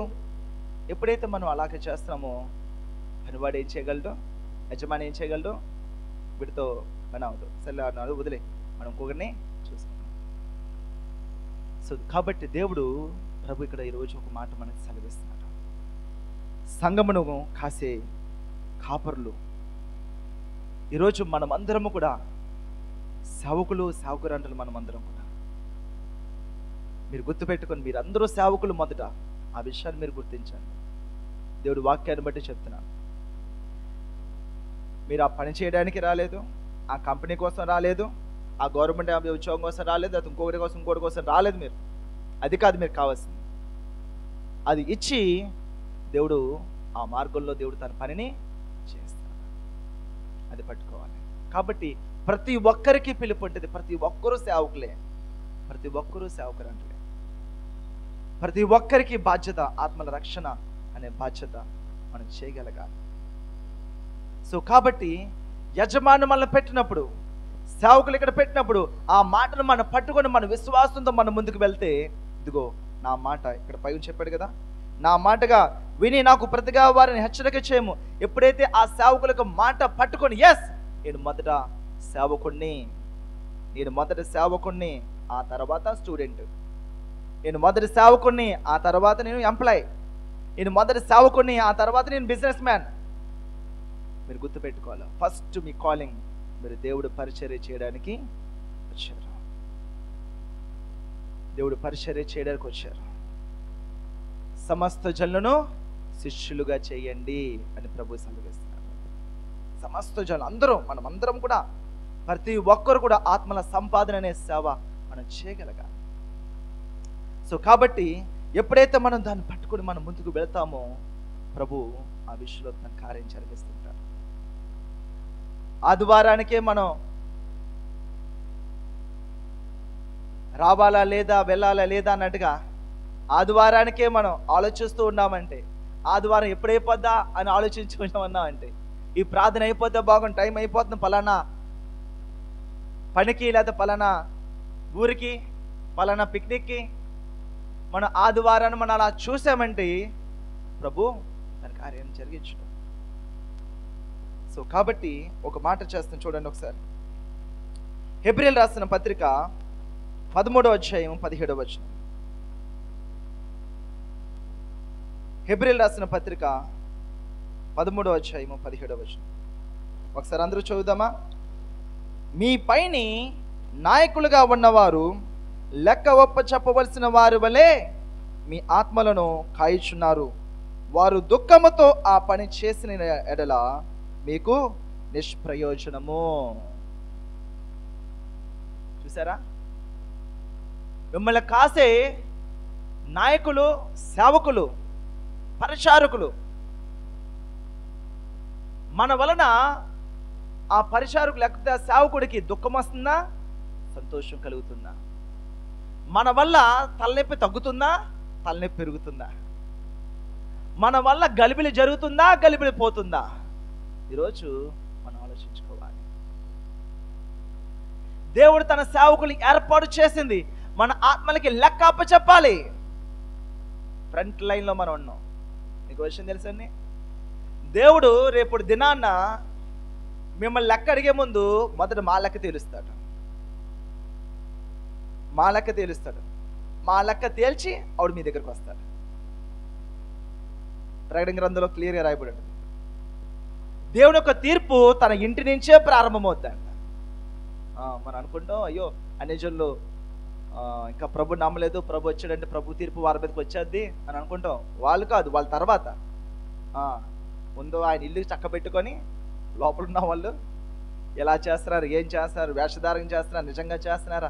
[SPEAKER 1] ఎప్పుడైతే మనం అలాగే చేస్తామో, పనివాడు ఏం చేయగలడు? యజమాని ఏం చేయగలడు? వీటితో పని అవదు, సరే అన్నాడు, వదిలే, మనం ఇంకొకరిని చూసుకుంటాం. సో కాబట్టి దేవుడు ప్రభు ఇక్కడ ఈరోజు ఒక మాట మనకు సెలవిస్తున్నాడు. సంఘమును కాసే కాపరులు, ఈరోజు మనమందరము కూడా సేవకురంటలు, మనమందరం కూడా మీరు గుర్తుపెట్టుకొని, మీరు అందరూ సేవకులు. మొదట ఆ విషయాన్ని మీరు గుర్తించండి. దేవుడు వాక్యాన్ని బట్టి చెప్తున్నాను. మీరు ఆ పని చేయడానికి రాలేదు, ఆ కంపెనీ కోసం రాలేదు, ఆ గవర్నమెంట్ ఉద్యోగం కోసం రాలేదు, అది ఇంకోటి కోసం రాలేదు. మీరు అది కాదు మీరు కావాల్సింది. అది ఇచ్చి దేవుడు ఆ మార్గంలో దేవుడు తన పనిని చేస్తాడు. అది పట్టుకోవాలి. కాబట్టి ప్రతి ఒక్కరికి పిలుపు ఉంటుంది. ప్రతి ఒక్కరూ సేవకులే, ప్రతి ఒక్కరూ సేవకురంటే, ప్రతి ఒక్కరికి బాధ్యత, ఆత్మల రక్షణ అనే బాధ్యత మనం చేయగలగాలి. సో కాబట్టి యజమాని మనల్ని పెట్టినప్పుడు, సేవకులు ఇక్కడ పెట్టినప్పుడు, ఆ మాటను మనం పట్టుకొని మన విశ్వాసంతో మనం ముందుకు వెళ్తే, ఇదిగో నా మాట ఇక్కడ పై చెప్పాడు కదా, నా మాటగా విని నాకు ప్రతిగా వారిని హెచ్చరిక చేయము. ఎప్పుడైతే ఆ సేవకులకు మాట పట్టుకొని, ఎస్ నేను మొదట సేవకుణ్ణి, ఆ తర్వాత స్టూడెంట్, నేను మొదటి సేవకుణ్ణి, ఆ తర్వాత నేను ఎంప్లాయ్, నేను మొదటి సేవకుణ్ణి, ఆ తర్వాత నేను బిజినెస్ మ్యాన్. మీరు గుర్తుపెట్టుకోవాలి, ఫస్ట్ మీ కాలింగ్ మీరు దేవుడు పరిచర్య చేయడానికి వచ్చారు. దేవుడు పరిచర్య చేయడానికి వచ్చారు. సమస్త జనులను శిష్యులుగా చేయండి అని ప్రభు సెలవిస్తున్నారు. సమస్త జనులు అందరూ, మనం అందరం కూడా, ప్రతి ఒక్కరు కూడా ఆత్మల సంపాదన అనే సేవ మనం చేయగలగాలి. సో కాబట్టి ఎప్పుడైతే మనం దాన్ని పట్టుకుని మనం ముందుకు వెళ్తామో ప్రభు ఆ విషయంలో తన కార్యం జరిగిస్తుంటారు. ఆదివారానికే మనం రావాలా లేదా, వెళ్ళాలా లేదా అన్నట్టుగా ఆదివారానికే మనం ఆలోచిస్తూ ఉన్నామంటే, ఆదివారం ఎప్పుడైపోద్దా అని ఆలోచించుకున్నామన్నామంటే, ఈ ప్రార్థన అయిపోతే బాగుంది, టైం అయిపోతుంది, పలానా పనికి లేదా పలానా ఊరికి పలానా పిక్నిక్కి, మన ఆదివారాన్ని మనం అలా చూసామంటే ప్రభు తన కార్యం జరిగించడం. సో కాబట్టి ఒక మాట చేస్తాను చూడండి ఒకసారి. హెబ్రీయులు రాసిన పత్రిక 13వ అధ్యాయం 17వ వచనం. హెబ్రీయులు రాసిన పత్రిక 13వ అధ్యాయం 17వ వచనం. ఒకసారి అందరూ చదువుదామా? మీ పైని నాయకులుగా ఉన్నవారు లెక్క ఒప్ప చెప్పవలసిన వారి వలె మీ ఆత్మలను కాయిచున్నారు. వారు దుఃఖముతో ఆ పని చేసిన ఎడల మీకు నిష్ప్రయోజనము. చూసారా? మిమ్మల్ని కాసే నాయకులు, సేవకులు, పరిచారకులు, మన వలన ఆ పరిచారకు లేకపోతే ఆ సేవకుడికి దుఃఖం వస్తుందా, సంతోషం కలుగుతుందా? మన వల్ల తలనొప్పి తగ్గుతుందా, తలనొప్పి పెరుగుతుందా? మన వల్ల గలిబిలి జరుగుతుందా, గలిబిలి పోతుందా? ఈరోజు మనం ఆలోచించుకోవాలి. దేవుడు తన సేవకులు ఏర్పాటు చేసింది మన ఆత్మలకి లెక్క అప్పచెప్పాలి. ఫ్రంట్ లైన్లో మనం ఉన్నాం. మీకు విషయం తెలుసండి, దేవుడు రేపు దినాన్న మిమ్మల్ని లెక్క అడిగే ముందు మొదట మా లెక్క తేలుస్తాడు. మా లెక్క తేలుస్తాడు. మా లెక్క తేల్చి ఆవిడ మీ దగ్గరకు వస్తాడు. ప్రకటన గ్రంథంలో క్లియర్గా రాయబడి ఉంటుంది. దేవుని యొక్క తీర్పు తన ఇంటి నుంచే ప్రారంభమవుద్దంట. మనం అనుకుంటాం, అయ్యో అన్యజనులు ఇంకా ప్రభు నమ్మలేదు, ప్రభు వచ్చాడంటే ప్రభు తీర్పు వారి మీదకి వచ్చేద్ది అని అనుకుంటాం. వాళ్ళు కాదు, వాళ్ళ తర్వాత ముందు ఆయన ఇల్లు చక్కబెట్టుకొని లోపల ఉన్న వాళ్ళు ఎలా చేస్తున్నారు, ఏం చేస్తున్నారు, వేషధారణ చేస్తున్నారు, నిజంగా చేస్తున్నారా,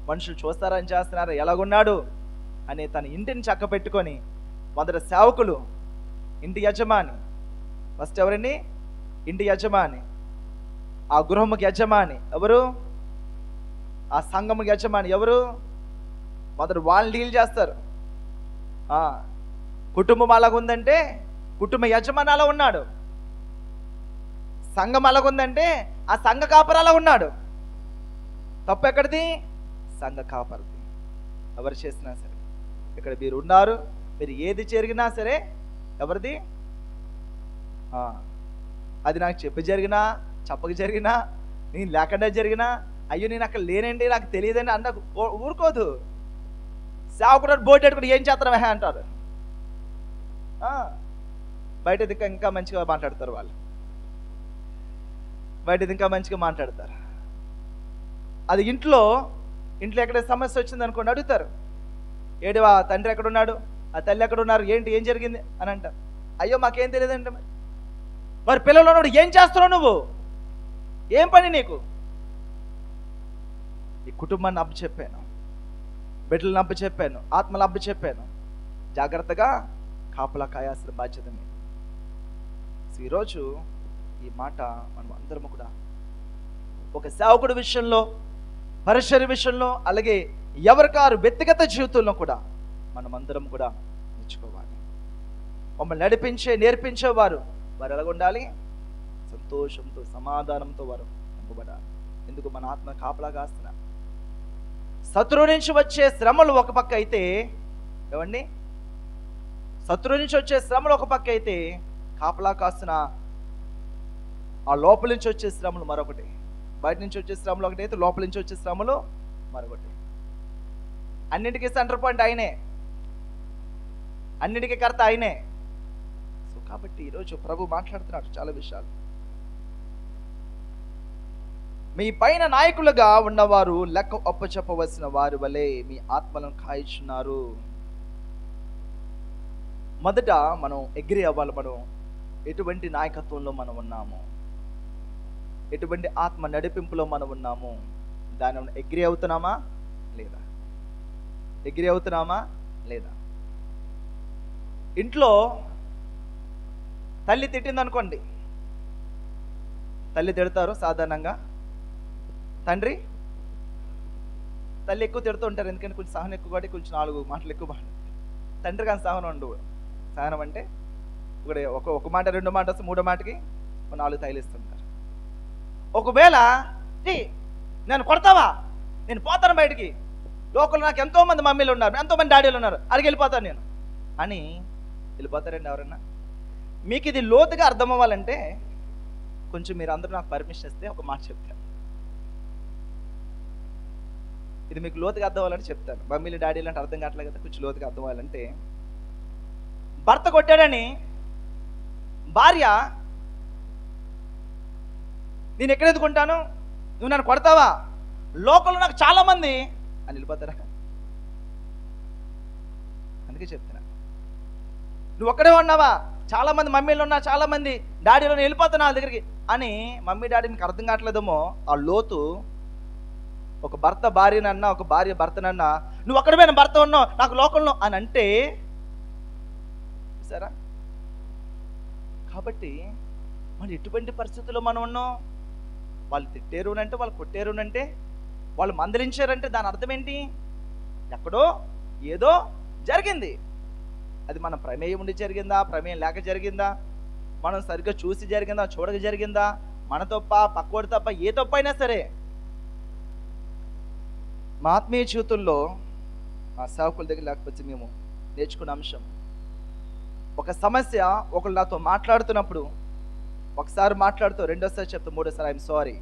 [SPEAKER 1] మనుషులు చూస్తారని చేస్తున్నారా, ఎలాగున్నాడు అని తన ఇంటిని చక్కబెట్టుకొని మొదట సేవకులు, ఇంటి యజమాని, ఫస్ట్ ఎవరండి? ఇంటి యజమాని. ఆ గృహముకి యజమాని ఎవరు? ఆ సంఘముకి యజమాని ఎవరు? మొదట వాళ్ళు డీల్ చేస్తారు. కుటుంబం అలాగుందంటే కుటుంబ యజమాని అలా ఉన్నాడు. సంఘం అలాగుందంటే ఆ సంఘ కాపరి అలా ఉన్నాడు. తప్పు ఎక్కడిది? సంఘ కాపరిది. ఎవరు చేసినా సరే, ఇక్కడ మీరు ఉన్నారు, మీరు ఏది జరిగినా సరే ఎవరిది? అది నాకు చెప్పి జరిగినా, చెప్పక జరిగినా, నేను లేకుండా జరిగినా, అయ్యో నేను అక్కడ లేనండి, నాకు తెలియదండి అన్న ఊరుకోదు. సేవకుడు బోర్డు పెట్టుకుని ఏం చేస్తారా అంటారు. బయట ఇంకా మంచిగా మాట్లాడతారు వాళ్ళు. బయట ఇంకా మంచిగా మాట్లాడతారు. అది ఇంట్లో ఎక్కడ సమస్య వచ్చింది అనుకోండి, అడుగుతారు, ఏడు ఆ తండ్రి ఎక్కడున్నాడు, ఆ తల్లి ఎక్కడున్నారు, ఏంటి, ఏం జరిగింది అని అంటారు. అయ్యో మాకేం తెలియదంటే మరి పిల్లలు ఉన్నాడు, ఏం చేస్తున్నావు నువ్వు, ఏం పని నీకు? ఈ కుటుంబాన్ని అప్పచెప్పాను, బిడ్డలను అప్పచెప్పాను, ఆత్మలు అప్పచెప్పాను, జాగ్రత్తగా కాపలా కాయాల్సిన బాధ్యత మీద. ఈరోజు ఈ మాట మనం అందరము కూడా ఒక సేవకుడి విషయంలో, పరిచర్య విషయంలో, అలాగే ఎవరికారు వ్యక్తిగత జీవితంలో కూడా మనం అందరం కూడా నేర్చుకోవాలి. మమ్మల్ని నడిపించే, నేర్పించేవారు వారు ఎలాగ ఉండాలి? సంతోషంతో, సమాధానంతో వారు నింపబడాలి. ఎందుకు? మన ఆత్మ కాపలా కాస్తున్నారు. శత్రువు నుంచి వచ్చే శ్రమలు ఒక పక్క అయితే, ఏమండి, శత్రువు నుంచి వచ్చే శ్రమలు ఒక పక్క అయితే, కాపలా కాస్తున్న ఆ లోపల నుంచి వచ్చే శ్రమలు మరొకటి. బయట నుంచి వచ్చే శ్రమలు ఒకటి అయితే, లోపల నుంచి వచ్చే శ్రమలు మరొకటి. అన్నింటికీ సెంటర్ పాయింట్ ఆయనే, అన్నిటికీ కర్త ఆయనే. సో కాబట్టి ఈరోజు ప్రభు మాట్లాడుతున్నాడు చాలా విషయాలు. మీ పైన నాయకులుగా ఉన్నవారు లెక్క అప్పచెప్పవలసిన వారి వలె మీ ఆత్మలను కాయిచున్నారు. మొదట మనం అగ్రి అవ్వాలి. మనం ఎటువంటి నాయకత్వంలో మనం ఉన్నాము, ఎటువంటి ఆత్మ నడిపింపులో మనం ఉన్నాము, దాని అగ్రి అవుతున్నామా లేదా? అగ్రి అవుతున్నామా లేదా? ఇంట్లో తల్లి తిట్టింది అనుకోండి, తల్లి తిడతారు సాధారణంగా. తల్లి ఎక్కువ తిడుతూ ఉంటారు, ఎందుకంటే కొంచెం సహనం ఎక్కువ కాబట్టి కొంచెం 4 మాటలు ఎక్కువ మాట్లాడు. తండ్రి కానీ సహనం ఉండవు. సహనం అంటే ఒక మాట 2 మాట వస్తే 3వ మాటకి 4 తైలిస్తుంటారు. ఒకవేళ నేను కొడతావా, నేను పోతాను బయటికి, లోకల్ నాకు ఎంతోమంది మమ్మీలు ఉన్నారు, ఎంతోమంది డాడీలు ఉన్నారు, అడిగి వెళ్ళిపోతాను నేను అని వెళ్ళిపోతారండి ఎవరన్నా? మీకు ఇది లోతుగా అర్థం అవ్వాలంటే కొంచెం మీరు అందరూ నాకు పర్మిషన్ ఇస్తే ఒక మాట చెప్తాను. ఇది మీకు లోతుగా అర్థం అవ్వాలంటే చెప్తాను. మమ్మీలు డాడీలు అంటే అర్థం కావట్లేదు కదా, కొంచెం లోతుగా అర్థం అవ్వాలంటే, భర్త కొట్టాడని భార్య నేను ఎక్కడ ఎదుకుంటాను, నువ్వు నన్ను కొడతావా, లోకంలో నాకు చాలా మంది అని వెళ్ళిపోతారా? అందుకే చెప్తున్నా, నువ్వు ఒక్కడే ఉన్నావా, చాలా మంది మమ్మీలు ఉన్నా, చాలా మంది డాడీలో వెళ్ళిపోతున్నా వాళ్ళ దగ్గరికి అని మమ్మీ డాడీ మీకు అర్థం కావట్లేదేమో. ఆ లోతు ఒక భర్త భార్యనన్నా, ఒక భార్య భర్తనన్నా, నువ్వు ఒక్కడమైన భర్త ఉన్నావు నాకు లోకంలో అని అంటే చూసారా? కాబట్టి మనం ఎటువంటి పరిస్థితుల్లో మనం ఉన్నాం? వాళ్ళు తిట్టారు అంటే, వాళ్ళు కొట్టారు అంటే, వాళ్ళు మందలించారంటే దాని అర్థం ఏంటి? ఎక్కడో ఏదో జరిగింది. అది మన ప్రమేయం ఉండి జరిగిందా, ప్రమేయం లేక జరిగిందా, మనం సరిగ్గా చూసి జరిగిందా, చూడక జరిగిందా, మన తప్ప పక్కోడి తప్ప, ఏ తప్పు అయినా సరే. మా ఆత్మీయ జీవితంలో మా సేవకుల దగ్గర లేకపోతే మేము నేర్చుకున్న అంశం, ఒక సమస్య ఒకళ్ళు నాతో మాట్లాడుతున్నప్పుడు ఒకసారి మాట్లాడుతూ రెండోసారి చెప్తా, మూడోసారి ఐఎమ్ సారీ,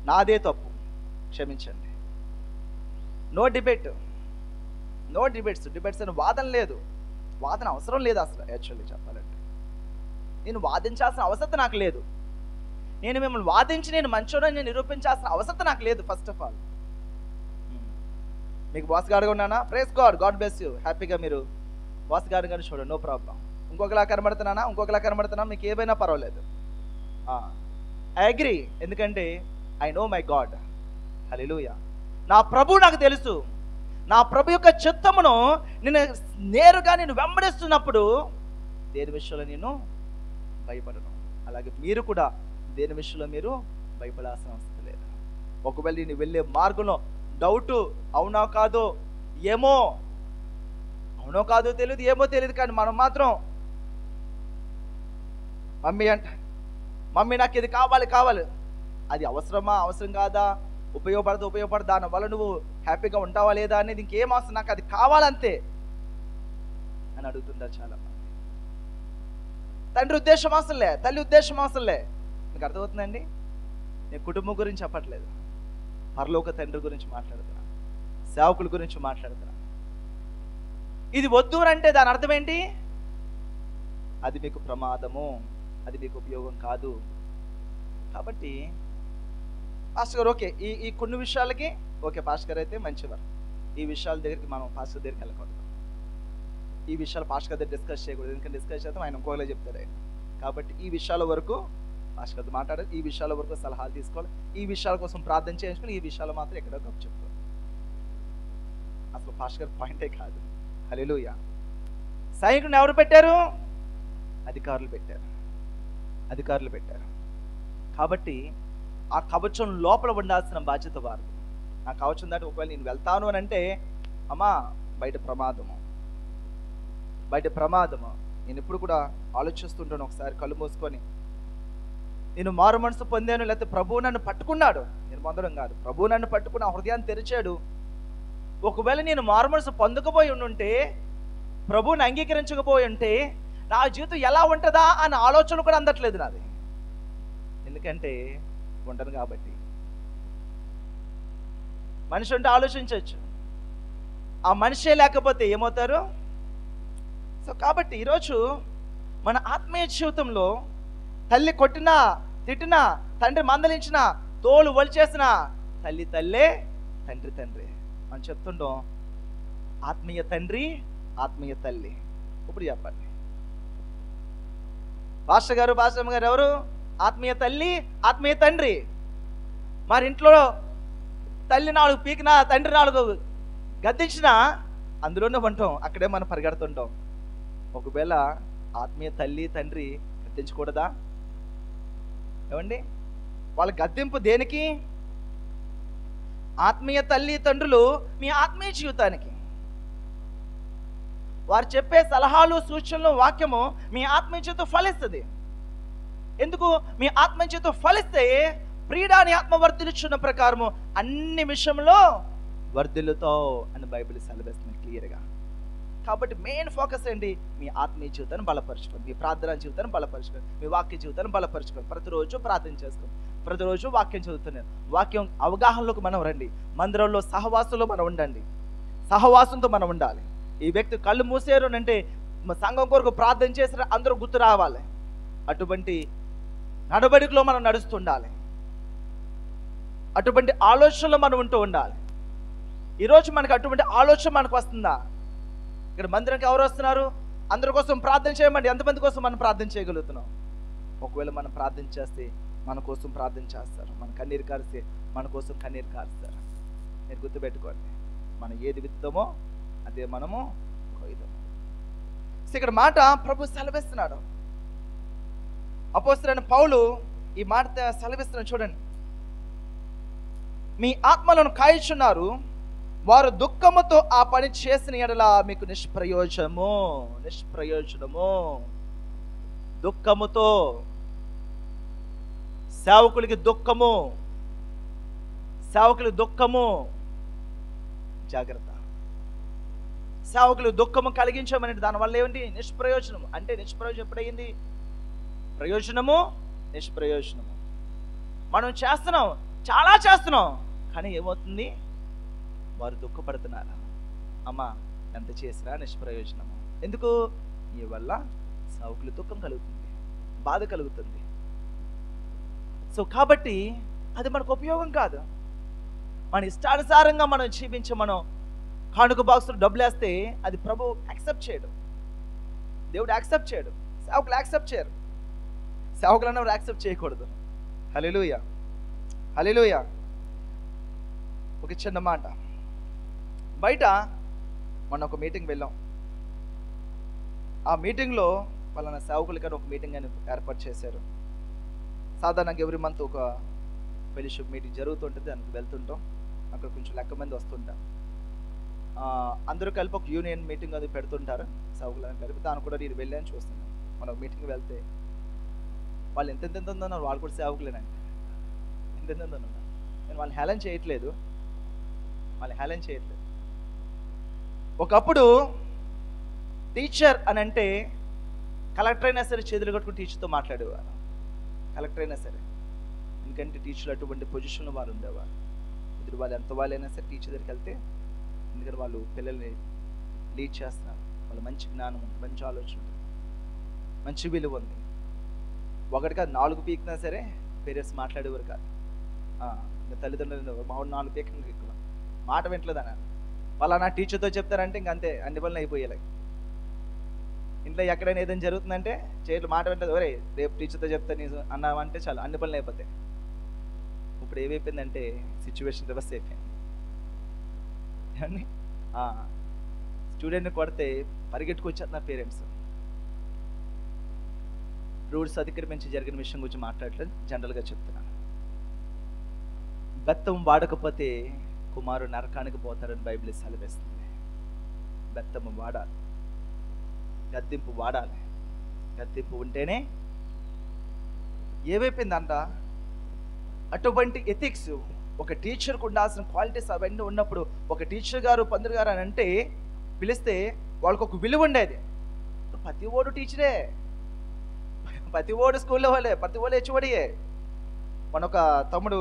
[SPEAKER 1] నాదే తప్పు, క్షమించండి. నో డిబేట్స్ అని వాదన లేదు, వాదన అవసరం లేదు అసలు. యాక్చువల్లీ చెప్పాలంటే నేను వాదించాల్సిన అవసరం నాకు లేదు. నేను మిమ్మల్ని వాదించి నేను మంచోడని నేను నిరూపించాల్సిన అవసరం నాకు లేదు. ఫస్ట్ ఆఫ్ ఆల్ మీకు బాస్ గారుగా ఉన్నానా, praise God, God bless you, హ్యాపీగా మీరు బాస్ గారు కానీ చూడండి, నో ప్రాబ్లం. ఇంకొకలా కనబడుతున్నా మీకు ఏమైనా పర్వాలేదు. ఐ అగ్రీ, ఎందుకంటే ఐ నో మై గాడ్. హల్లెలూయా. నా ప్రభు నాకు తెలుసు. నా ప్రభు యొక్క చిత్తమును నేను నేరుగా నేను వెంబడిస్తున్నప్పుడు దేని విషయంలో నేను భయపడను. అలాగే మీరు కూడా దేని విషయంలో మీరు భయపడాల్సిన అవసరం లేదు. ఒకవేళ నేను వెళ్ళే మార్గంలో డౌటు, అవునో కాదో ఏమో, అవునో కాదో తెలియదు, ఏమో తెలియదు, కానీ మనం మాత్రం మమ్మీ నాకు ఇది కావాలి, అది అవసరమా, అవసరం కాదా, ఉపయోగపడదు, దానివల్ల నువ్వు హ్యాపీగా ఉంటావా లేదా అనేది ఇంకేం అవసరం, నాకు అది కావాలంతే అని అడుగుతుంటారు చాలా మంది. తండ్రి ఉద్దేశం అవసరంలే, తల్లి ఉద్దేశం అవసరంలే. మీకు అర్థమవుతుందండి? నేను కుటుంబం గురించి చెప్పట్లేదు, పరలోక తండ్రి గురించి మాట్లాడుతున్నా, సేవకుల గురించి మాట్లాడుతున్నా. ఇది వద్దు అంటే దాని అర్థం ఏంటి? అది మీకు ప్రమాదము, అది మీకు ఉపయోగం కాదు. కాబట్టి పాస్టర్ గారు ఓకే, ఈ కొన్ని విషయాలకి ఓకే, పాస్టర్ గారు అయితే మంచివారు, ఈ విషయాల దగ్గరికి మనం పాస్టర్ దగ్గరికి వెళ్ళకూడదు, ఈ విషయాలు పాస్టర్ గారి దగ్గర డిస్కస్ చేయకూడదు, ఎందుకంటే డిస్కస్ చేస్తే ఆయన ఇంకోలా చెప్తారు ఆయన. కాబట్టి ఈ విషయాల వరకు పాస్టర్ గారితో మాట్లాడాలి, ఈ విషయాల వరకు సలహాలు తీసుకోవాలి, ఈ విషయాల కోసం ప్రార్థన చేయించుకొని ఈ విషయాలు మాత్రం ఎక్కడో గొప్ప చెప్తారు. అసలు పాస్టర్ గారి పాయింటే కాదు. హల్లెలూయా. సైనికుడిని ఎవరు పెట్టారు? అధికారులు పెట్టారు. కాబట్టి ఆ కవచం లోపల ఉండాల్సిన బాధ్యత వారు. ఆ కవచం దాటి ఒకవేళ నేను వెళ్తాను అని అంటే, అమ్మా బయట ప్రమాదము. నేను ఇప్పుడు కూడా ఆలోచిస్తుంటాను, ఒకసారి కళ్ళు మూసుకొని, నేను మారు మనసు పొందాను, లేకపోతే ప్రభువు నన్ను పట్టుకున్నాడు, నేను పొందడం కాదు, ప్రభువు నన్ను పట్టుకుని ఆ హృదయాన్ని తెరిచాడు. ఒకవేళ నేను మారు మనసు పొందకపోయి ఉంటే, ప్రభువుని అంగీకరించకపోయి ఉంటే, నా జీవితం ఎలా ఉంటుందా అన్న ఆలోచన కూడా అందట్లేదు నాది. ఎందుకంటే ఉండను కాబట్టి. మనిషి ఉంటే ఆలోచించవచ్చు, ఆ మనిషే లేకపోతే ఏమవుతారు? సో కాబట్టి ఈరోజు మన ఆత్మీయ జీవితంలో తల్లి కొట్టినా, తిట్టినా, తండ్రి మందలించినా, తోలు ఒలిచేసిన తల్లి తల్లే, తండ్రి మనం చెప్తుంటాం, ఆత్మీయ తండ్రి ఆత్మీయ తల్లి. ఇప్పుడు చెప్పండి, పాస్టర్ గారు, పాస్టమ్మ గారు ఎవరు? ఆత్మీయ తల్లి, ఆత్మీయ తండ్రి. మరి ఇంట్లో తల్లి 4 పీకినా, తండ్రి 4 గద్దించినా అందులోనే ఉంటాం, అక్కడే మనం పరిగెడుతుంటాం. ఒకవేళ ఆత్మీయ తల్లి తండ్రి గద్దించకూడదా? ఏమండి, వాళ్ళ గద్దింపు దేనికి? ఆత్మీయ తల్లి తండ్రులు మీ ఆత్మీయ జీవితానికి, వారు చెప్పే సలహాలు, సూచనలు, వాక్యము మీ ఆత్మీయ జీవితం ఫలిస్తుంది. ఎందుకు? మీ ఆత్మీయ జీవితం ఫలిస్తే ప్రియుడాని ఆత్మ వర్ధిల్లుచున్న ప్రకారము అన్ని విషయంలో వర్ధిల్లుతావు అని బైబిల్ సెలవిస్తుంది క్లియర్గా. కాబట్టి మెయిన్ ఫోకస్ ఏంటి? మీ ఆత్మీయ జీవితాన్ని బలపరచుకోండి, మీ ప్రార్థనా జీవితాన్ని బలపరచుకోండి, మీ వాక్య జీవితాన్ని బలపరచుకోండి. ప్రతిరోజు ప్రార్థన చేసుకోండి, ప్రతిరోజు వాక్యం చదువుతున్నాను, వాక్యం అవగాహనలోకి మనం రండి. మందిరంలో సహవాసంలో మనం ఉండండి, సహవాసంతో మనం ఉండాలి. ఈ వ్యక్తి కళ్ళు మూసేరు అంటే సంఘం కొరకు ప్రార్థన చేసిన అందరూ గుర్తు రావాలి. అటువంటి నడవడికలో మనం నడుస్తుండాలి, అటువంటి ఆలోచనలో మనం ఉంటూ ఉండాలి. ఈరోజు మనకు అటువంటి ఆలోచన మనకు వస్తుందా? ఇక్కడ మందిరానికి ఎవరు వస్తున్నారు? అందరి కోసం ప్రార్థన చేయమండి. ఎంతమంది కోసం మనం ప్రార్థన చేయగలుగుతున్నాం? ఒకవేళ మనం ప్రార్థన చేస్తే మన కోసం ప్రార్థన చేస్తారు, మన కన్నీరు కారిస్తే మన కోసం కన్నీరు కారుస్తారు. మీరు గుర్తుపెట్టుకోండి, మనం ఏది విత్తుతామో అదే మనము కొయ్యదాము. సో ఇక్కడ మాట ప్రభు సెలవిస్తున్నాడు. అపోస్తలుడైన పౌలు ఈ మాట సెలవిస్తున్నాడు, చూడండి. మీ ఆత్మలను కాయిచున్నారు, వారు దుఃఖముతో ఆ పని చేసిన ఎడల మీకు నిష్ప్రయోజనము. దుఃఖముతో, సేవకులకి దుఃఖము, జాగ్రత్త. సేవకులు దుఃఖము కలిగించమని, దానివల్ల ఏమిటి? నిష్ప్రయోజనం. అంటే నిష్ప్రయోజనం ఎప్పుడయింది? ప్రయోజనము, నిష్ప్రయోజనము. మనం చేస్తున్నాం, చాలా చేస్తున్నాం, కానీ ఏమవుతుంది? వారు దుఃఖపడుతున్నారు. అమ్మా, ఎంత చేసినా నిష్ప్రయోజనము. ఎందుకు? ఈ వల్ల సేవకులు దుఃఖం కలుగుతుంది, బాధ కలుగుతుంది. సో కాబట్టి అది మనకు ఉపయోగం కాదు. మన ఇష్టానుసారంగా మనం జీవించి మనం కానుక బాక్సులు డబ్బులు వేస్తే అది ప్రభు యాక్సెప్ట్ చేయడు, దేవుడు యాక్సెప్ట్ చేయడు, సేవకులు యాక్సెప్ట్ చేయరు. సేవకులను ఎవరు యాక్సెప్ట్ చేయకూడదు. హల్లెలూయా, హల్లెలూయా. ఒక చిన్న మాట, బయట మనం ఒక మీటింగ్ వెళ్ళాం. ఆ మీటింగ్లో వాళ్ళ సేవకులకని ఒక మీటింగ్ అని ఏర్పాటు చేశారు. సాధారణంగా ఎవ్రీ మంత్ ఒక ఫెలోషిప్ మీటింగ్ జరుగుతుంటుంది, దానికి వెళ్తుంటాం. అక్కడ కొంచెం లెక్క మంది వస్తుంటాం. అందరూ కలిపి ఒక యూనియన్ మీటింగ్ అది పెడుతుంటారు, సేవకులను కలిపి. దాన్ని కూడా నేను వెళ్ళాను, చూస్తున్నాను. మనం మీటింగ్ వెళ్తే వాళ్ళు ఎంతెంత ఉన్నారు, వాళ్ళు కూడా సేవకులేనండి. ఎంతెంత ఉన్నారు. నేను వాళ్ళని హేళన చేయట్లేదు. ఒకప్పుడు టీచర్ అని అంటే కలెక్టర్ అయినా సరే చేతులు కట్టుకుని టీచర్తో మాట్లాడేవారు. కలెక్టర్ అయినా సరే, ఎందుకంటే టీచర్లు అటువంటి పొజిషన్లో వారు ఉండేవారు. ఎదురు వాళ్ళు ఎంత వాళ్ళైనా సరే టీచర్ దగ్గరికి వెళ్తే, ఎందుకంటే వాళ్ళు పిల్లల్ని లీడ్ చేస్తున్నారు, వాళ్ళు మంచి జ్ఞానం ఉంది, మంచి ఆలోచన ఉంది, మంచి విలువ ఉంది. ఒకటి కాదు, 4 పీకినా సరే పేరెంట్స్ మాట్లాడేవారు కాదు. తల్లిదండ్రులు మా 4 పీకిన ఎక్కువ మాట వింటలేదన్న వాళ్ళ నా టీచర్తో చెప్తారంటే ఇంకంతే, అన్ని పనులు అయిపోయాయి. ఇంట్లో ఎక్కడైనా ఏదైనా జరుగుతుందంటే చేయట్లు మాట వింటది, ఒరే రేపు టీచర్తో చెప్తా నీ అన్నామంటే చాలు, అన్ని పనులు అయిపోతాయి. ఇప్పుడు ఏమైపోయిందంటే సిచ్యువేషన్ రివర్స్ అయిపోయింది. స్టూడెంట్ని కొడితే పరిగెట్టుకొచ్చేస్తున్నారు పేరెంట్స్. రూల్స్ అతిక్రమించి జరిగిన విషయం గురించి మాట్లాడలేదు, జనరల్గా చెప్తున్నాను. బెత్తం వాడకపోతే కుమారుడు నరకానికి పోతారని బైబిల్ సెలవిస్తుంది. బెత్తము వాడాలి, గద్దింపు వాడాలి. గద్దింపు ఉంటేనే ఏమైపోయిందంట, అటువంటి ఎథిక్స్ ఒక టీచర్కు ఉండాల్సిన క్వాలిటీస్ అవన్నీ ఉన్నప్పుడు ఒక టీచర్ గారు, పంతులు గారు అని అంటే పిలిస్తే వాళ్ళకు ఒక విలువ ఉండేది. ప్రతి ఓడు టీచరే, ప్రతి ఓడు స్కూల్లో వాళ్ళే, ప్రతి ఓడు హెచ్ఓడియే. మన ఒక తమ్ముడు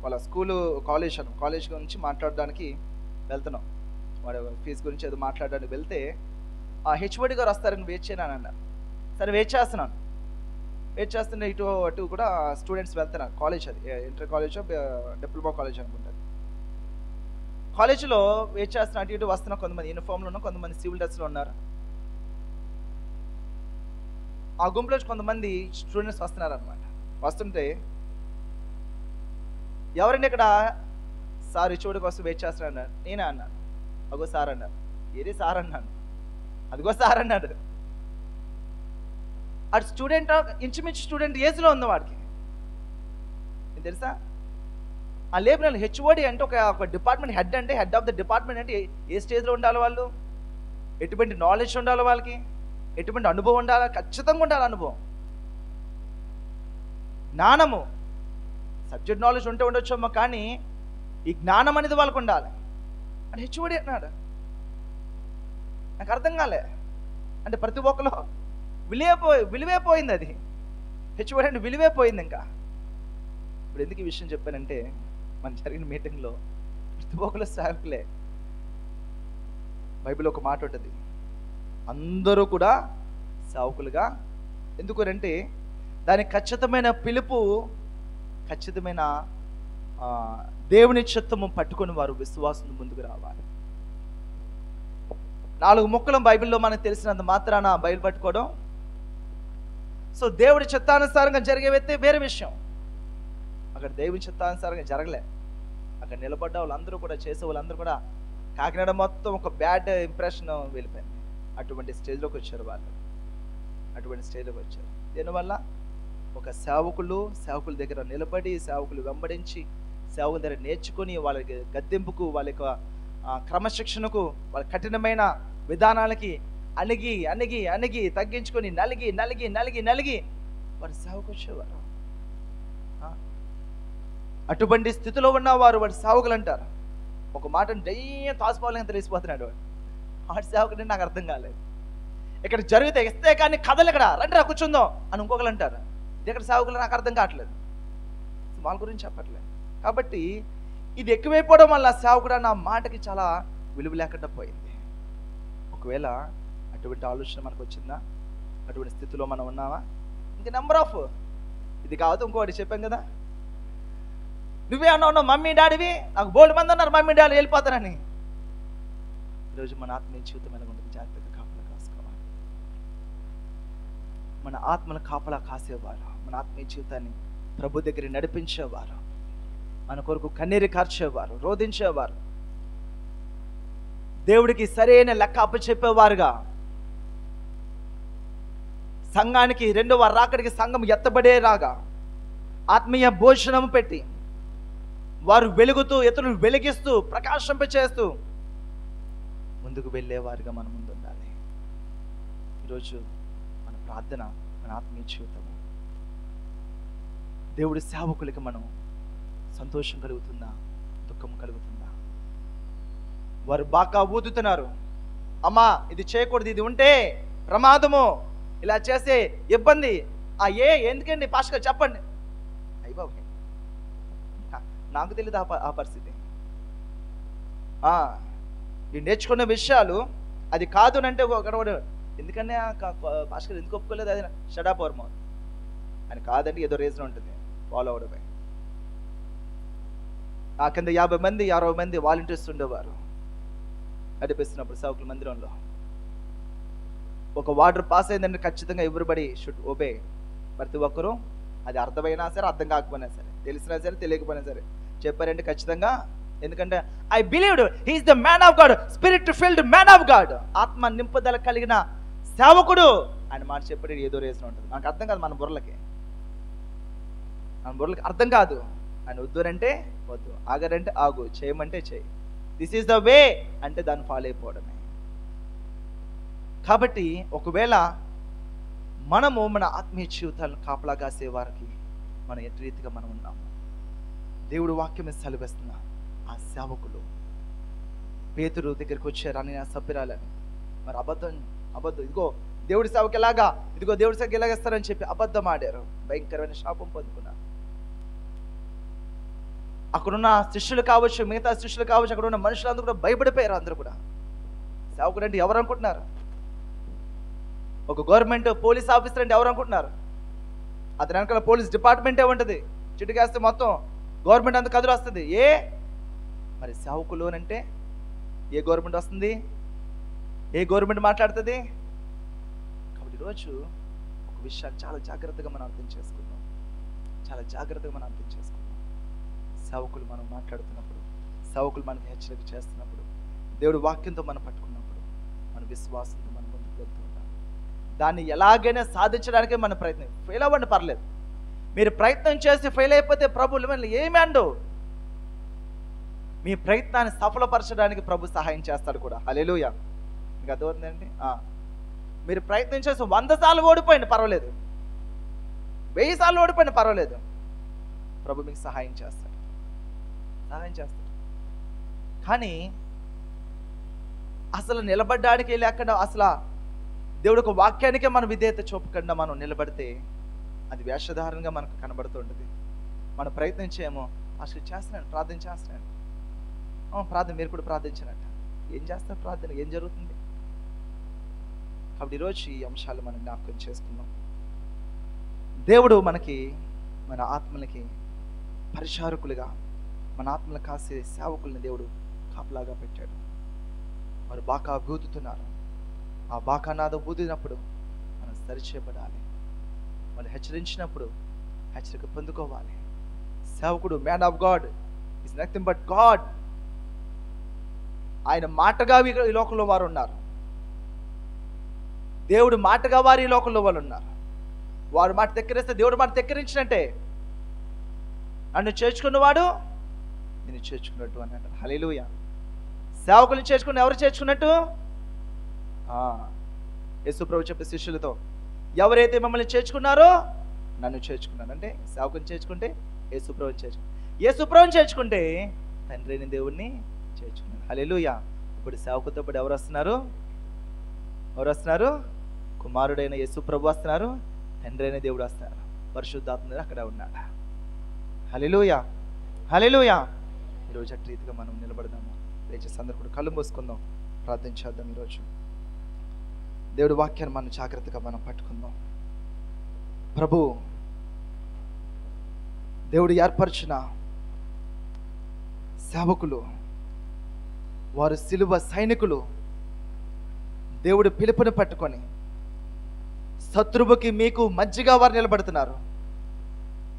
[SPEAKER 1] వాళ్ళ స్కూలు కాలేజ్ గురించి మాట్లాడడానికి వెళ్తున్నాం. వాడు ఫీజు గురించి ఏదో మాట్లాడడానికి వెళ్తే ఆ హెచ్ఓడి గారు వస్తారని వెయిట్ చేయను అన్నారు. సరే వెయిట్ చేస్తుంటే ఇటు అటు కూడా స్టూడెంట్స్ వెళ్తున్నారు. కాలేజ్ అది ఇంటర్ కాలేజ్, డిప్లొమా కాలేజ్ అనుకుంటారు. కాలేజీలో వెయిట్ చేస్తున్న అటు ఇటు వస్తున్న కొంతమంది యూనిఫామ్లో ఉన్న కొంతమంది సివిల్ డ్రెస్లో ఉన్నారు. ఆ గుంపులో కొంతమంది స్టూడెంట్స్ వస్తున్నారనమాట. వస్తుంటే ఎవరండి ఇక్కడ సార్ ఇచ్చుడి కోసం వెయిట్ చేస్తున్నా అన్నాడు. నేనే అన్నాను. అగో సార్ అన్నారు. ఏది సార్ అన్నాను. అదిగో సార్ అన్నాడు. అటు స్టూడెంట్ ఇంచుమించు స్టూడెంట్ ఏజ్లో ఉంది వాడికి. తెలుసా ఆ లేబుల్ హెచ్ఓడి అంటే ఒక డిపార్ట్మెంట్ హెడ్, అంటే హెడ్ ఆఫ్ ద డిపార్ట్మెంట్ అంటే ఏ స్టేజ్లో ఉండాలి వాళ్ళు, ఎటువంటి నాలెడ్జ్ ఉండాలి వాళ్ళకి, ఎటువంటి అనుభవం ఉండాలి, ఖచ్చితంగా ఉండాలి అనుభవం, జ్ఞానము. సబ్జెక్ట్ నాలెడ్జ్ ఉంటే ఉండొచ్చమ్మా, కానీ ఈ జ్ఞానం అనేది వాళ్ళకు ఉండాలి అంటే హెచ్ఓడి అన్నాడు. నాకు అర్థం కాలే. అంటే ప్రతి ఒక్కరు విలువైపోయింది అది. హెచ్ఓడి అంటే విలువైపోయింది. ఇంకా ఇప్పుడు ఎందుకు ఈ విషయం చెప్పానంటే, మన జరిగిన మీటింగ్లో ప్రతి ఒక్కరు సేవకులే. బైబిల్ ఒక మాట ఉంటుంది, అందరూ కూడా సేవకులుగా. ఎందుకంటే దానికి ఖచ్చితమైన పిలుపు, ఖచ్చితమైన దేవుని చిత్తము పట్టుకొని వారు విశ్వాసం ముందుకు రావాలి. 4 ముక్కలు బైబిల్లో మనకు తెలిసినంత మాత్రాన బైబిల్ పట్టుకోవడం. సో దేవుడి చిత్తానుసారంగా జరిగేవైతే వేరే విషయం. అక్కడ దేవుని చిత్తానుసారంగా జరగలే. అక్కడ నిలబడ్డ వాళ్ళందరూ కూడా, చేసే వాళ్ళందరూ కూడా కాకినాడ మొత్తం ఒక బ్యాడ్ ఇంప్రెషన్ వెళ్ళిపోయింది. అటువంటి స్టేజ్లోకి వచ్చారు వాళ్ళు. అటువంటి స్టేజ్లోకి వచ్చారు. దీనివల్ల ఒక సేవకుల దగ్గర నిలబడి, సేవకులు వెంబడించి, సేవకుల దగ్గర నేర్చుకొని, వాళ్ళకి గద్దెంపుకు, వాళ్ళ యొక్క క్రమశిక్షణకు, వాళ్ళ కఠినమైన విధానాలకి అణిగి అణిగి అణిగి తగ్గించుకొని నలిగి నలిగి నలిగి నలిగి వాడు సేవకు వచ్చేవారు. అటువంటి స్థితిలో ఉన్నవారు వాడు సేవకులు అంటారు. ఒక మాటను దయ్యం తాసుకోవాలని తెలిసిపోతున్నాడు వాడు సేవకుడు. నాకు అర్థం కాలేదు. ఇక్కడ జరిగితే ఇస్తే కానీ కథలు ఇక్కడ రండి రా కూర్చుందాం అని ఇంకొకరు అంటారు. ఇది ఎక్కడ సేవకులు నాకు అర్థం కావట్లేదు. వాళ్ళ గురించి చెప్పట్లేదు. కాబట్టి ఇది ఎక్కువైపోవడం వల్ల సేవకుడు అన్న మాటకి చాలా విలువ లేకుండా పోయింది. ఒకవేళ అటువంటి ఆలోచన మనకు వచ్చిందా, అటువంటి స్థితిలో మనం ఉన్నావా, ఇంక నెంబర్ ఆఫ్ ఇది కాదు ఇంకోటి చెప్పాం కదా, నువ్వే అన్నావు మమ్మీ డాడీవి, నాకు బోల్డ్ మంది అన్నారు మమ్మీ డాడీ వెళ్ళిపోతారని. ఈరోజు మన ఆత్మీయ జీవితం ఎలా ఉంటుంది, జాగ్రత్తగా కాపలా కాసుకోవాలి. మన ఆత్మల కాపలా కాసేవారు, మన ఆత్మీయ జీవితాన్ని ప్రభు దగ్గర నడిపించేవారు, మన కొరకు కన్నీరు కార్చేవారు, రోధించేవారు, దేవుడికి సరైన లెక్క అప్పచెప్పేవారుగా, సంఘానికి రెండవ రాకడికి సంఘం ఎత్తబడేలాగా ఆత్మీయ భోజనం పెట్టి వారు వెలుగుతూ, ఇతరులు వెలిగిస్తూ, ప్రకాశింపచేస్తూ ముందుకు వెళ్ళేవారుగా మనం ముందు ఉండాలి. ఈరోజు మన ప్రార్థన, మన ఆత్మీయ జీవితము, దేవుడి సేవకులకి మనం సంతోషం కలుగుతుందా, దుఃఖం కలుగుతుందా? వారు బాగా ఊదుతున్నారు, అమ్మా ఇది చేయకూడదు, ఇది ఉంటే ప్రమాదము, ఇలా చేస్తే ఇబ్బంది, ఎందుకండి పాస్టర్ చెప్పండి. అయ్య బాబు, నాకు తెలియదు ఆ పరిస్థితి. ఈ నేర్చుకున్న విషయాలు అది కాదు అంటే ఒకడు ఎందుకన్నా పాస్టర్ ఎందుకు ఒప్పుకోలేదు, అది షడాప్ వర్మ అని కాదండి, ఏదో రీజన్ ఉంటుంది ఫాలో అవడమే. ఆ కింద 50 మంది 60 మంది వాలంటీర్స్ ఉండేవారు నడిపిస్తున్నప్పుడు సేవకుల మందిరంలో. ఒక వాటర్ పాస్ అయిందంటే ఖచ్చితంగా ఎవ్రీబడి షుడ్ ఓబే. ప్రతి ఒక్కరూ, అది అర్థమైనా సరే అర్థం కాకపోయినా సరే, తెలిసినా సరే తెలియకపోయినా సరే చెప్పారంటే ఖచ్చితంగా. ఎందుకంటే I believed he is the man of God, spirit filled man of God, ఆత్మ నింపుదల కలిగిన సేవకుడు ఆయన మాట చెప్పాడు. ఏదో రీజన్ ఉంటుంది, నాకు అర్థం కాదు, మన బుర్రలకి అర్థం కాదు. ఆయన వద్దునంటే వద్దు, ఆగరంటే ఆగు, చేయమంటే చేయి, దిస్ ఈజ్ ద వే అంటే దాన్ని ఫాలో అయిపోవడమే. కాబట్టి ఒకవేళ మనము మన ఆత్మీయ జీవితాలను కాపలా కాసే వారికి మనం ఎట్టి రీతిగా మనం ఉన్నాము, దేవుడు వాక్యం సెలవిస్తున్నా. ఆ సేవకులు పేతురు దగ్గరికి వచ్చారు అని సభ్యురాలని, మరి అబద్ధం ఇదిగో దేవుడి సేవకి ఎలాగా, ఇదిగో దేవుడి సేవకి ఎలాగేస్తారని చెప్పి అబద్ధం ఆడారు, భయంకరమైన శాపం పొందుకున్నారు. అక్కడున్న శిష్యులు కావచ్చు, మిగతా శిష్యులు కావచ్చు, అక్కడ ఉన్న మనుషులందరూ కూడా భయపడిపోయారు. అందరూ కూడా సేవకుడు అంటే ఎవరు అనుకుంటున్నారు? ఒక గవర్నమెంట్ పోలీస్ ఆఫీసర్ అంటే ఎవరు అనుకుంటున్నారు? అతని వెనకాల పోలీస్ డిపార్ట్మెంటే ఉంటుంది, చిటికేస్తే మొత్తం గవర్నమెంట్ అంత కదులు వస్తుంది. మరి సేవకులోనంటే ఏ గవర్నమెంట్ వస్తుంది? ఏ గవర్నమెంట్ మాట్లాడుతుంది? కాబట్టి ఈరోజు ఒక విషయాన్ని చాలా జాగ్రత్తగా మనం అర్థం చేసుకుందాం. చాలా జాగ్రత్తగా మనం అర్థం చేసుకుందాం. సేవకులు మనం మాట్లాడుతున్నప్పుడు, సేవకులు మనకి హెచ్చరిక చేస్తున్నప్పుడు, దేవుడి వాక్యంతో మనం పట్టుకున్నప్పుడు మన విశ్వాసంతో మనం ముందుకు వెళ్తూ ఉంటాం. దాన్ని ఎలాగైనా సాధించడానికే మన ప్రయత్నం. ఫెయిల్ అవ్వండి, పర్లేదు. మీరు ప్రయత్నం చేసి ఫెయిల్ అయిపోతే ప్రభు మిమ్మల్ని ఏమి అండు. మీ ప్రయత్నాన్ని సఫలపరచడానికి ప్రభు సహాయం చేస్తాడు కూడా. హల్లెలూయా. మీకు అర్థమవుతుందండి? మీరు ప్రయత్నం చేసి 100 సార్లు ఓడిపోయింది, పర్వాలేదు. 1000 సార్లు ఓడిపోయింది, పర్వాలేదు. ప్రభు మీకు సహాయం చేస్తాడు. కానీ అసలు నిలబడడానికి లేకుండా, అసలు దేవుడు ఒక వాక్యానికే మన విధేయత చూపకుండా మనం నిలబడితే అది వేషధారణగా మనకు కనబడుతుంటుంది. మనం ప్రయత్నం చేయము. అసలు చేస్తున్నాను, ప్రార్థన చేస్తున్నాను. ప్రార్థన మీరు కూడా ప్రార్థించారంట. ఏం చేస్తారు ప్రార్థన? ఏం జరుగుతుంది? కాబట్టి ఈరోజు ఈ అంశాలు మనం జ్ఞాపకం చేసుకుందాం. దేవుడు మనకి, మన ఆత్మలకి పరిచారకులుగా, మన ఆత్మలు కాసే సేవకుల్ని దేవుడు కాపలాగా పెట్టాడు. వారు బాకా బూతుతున్నారు. ఆ బాకానాదం బూదినప్పుడు మనం సరిచేయబడాలి. వాళ్ళు హెచ్చరించినప్పుడు హెచ్చరిక పొందుకోవాలి. సేవకుడు, man of God, is nothing but God. ఆయన మాటగా ఈ లోకంలో వారు ఉన్నారు. దేవుడు మాటగా వారు ఈ లోకంలో వాళ్ళు ఉన్నారు. వారు మాట తెక్కరిస్తే దేవుడు మాట తెక్కరించినట్టే. నన్ను చేర్చుకున్నవాడు నేను చేర్చుకున్నట్టు అని అంటారు. హల్లెలూయా. సేవకులను చేర్చుకుని ఎవరు చేర్చుకున్నట్టు? యేసు ప్రభు చెప్పే శిష్యులతో, ఎవరైతే మిమ్మల్ని చేర్చుకున్నారో నన్ను చేర్చుకున్నాను. అంటే సేవకుని చేర్చుకుంటే యేసు ప్రభుని చేర్చుకున్నాను. యేసు ప్రభుని చేర్చుకుంటే తండ్రి అయిన దేవుణ్ణి చేర్చుకున్నాను. హల్లెలూయా. ఇప్పుడు సేవకుతో పాటు ఎవరు వస్తున్నారు? కుమారుడైన యేసు ప్రభు వస్తున్నారు. తండ్రి అయిన దేవుడు వస్తున్నారు. పరిశుద్ధాత్మ అక్కడ ఉన్నాడు. హల్లెలూయా. ఈరోజు అట్టి రీతిగా మనం నిలబడదాము. దయచేసి అందరూ కూడా కళ్ళు మూసుకుందాం, ప్రార్థన చేద్దాం. ఈరోజు దేవుడి వాక్యాన్ని మనం జాగ్రత్తగా మనం పట్టుకుందాం. ప్రభు దేవుడు ఏర్పరిచిన సేవకులు, వారు సిలువ సైనికులు. దేవుడు పిలుపుని పట్టుకొని శత్రువుకి మీకు మధ్యగా వారు నిలబడుతున్నారు.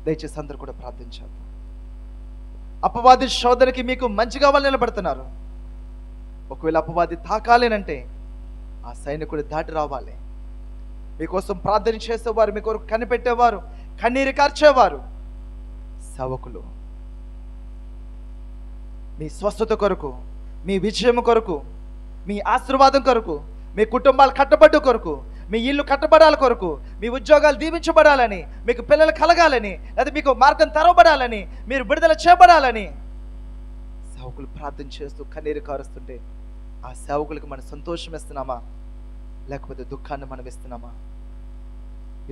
[SPEAKER 1] దయచేసి అందరూ కూడా ప్రార్థించారు. అపవాది శోధనకి మీకు మంచిగా వాళ్ళు నిలబడుతున్నారు. ఒకవేళ అపవాది తాకాలేనంటే ఆ సైనికుడు దాటి రావాలి. మీకోసం ప్రార్థన చేసేవారు, మీ కొరకు కనిపెట్టేవారు, కన్నీరు కార్చేవారు సేవకులు. మీ స్వస్థత కొరకు, మీ విజయం కొరకు, మీ ఆశీర్వాదం కొరకు, మీ కుటుంబాలు కట్టబడ్డ కొరకు, మీ ఇల్లు కట్టబడాల కొరకు, మీ ఉద్యోగాలు దీవించబడాలని, మీకు పిల్లలు కలగాలని, లేదా మీకు మార్గం తెరవబడాలని, మీరు విడుదల చేయబడాలని సేవకులు ప్రార్థన చేస్తూ కన్నీరు కారుస్తుంటే ఆ సేవకులకు మనం సంతోషం ఇస్తున్నామా, లేకపోతే దుఃఖాన్ని మనం ఇస్తున్నామా?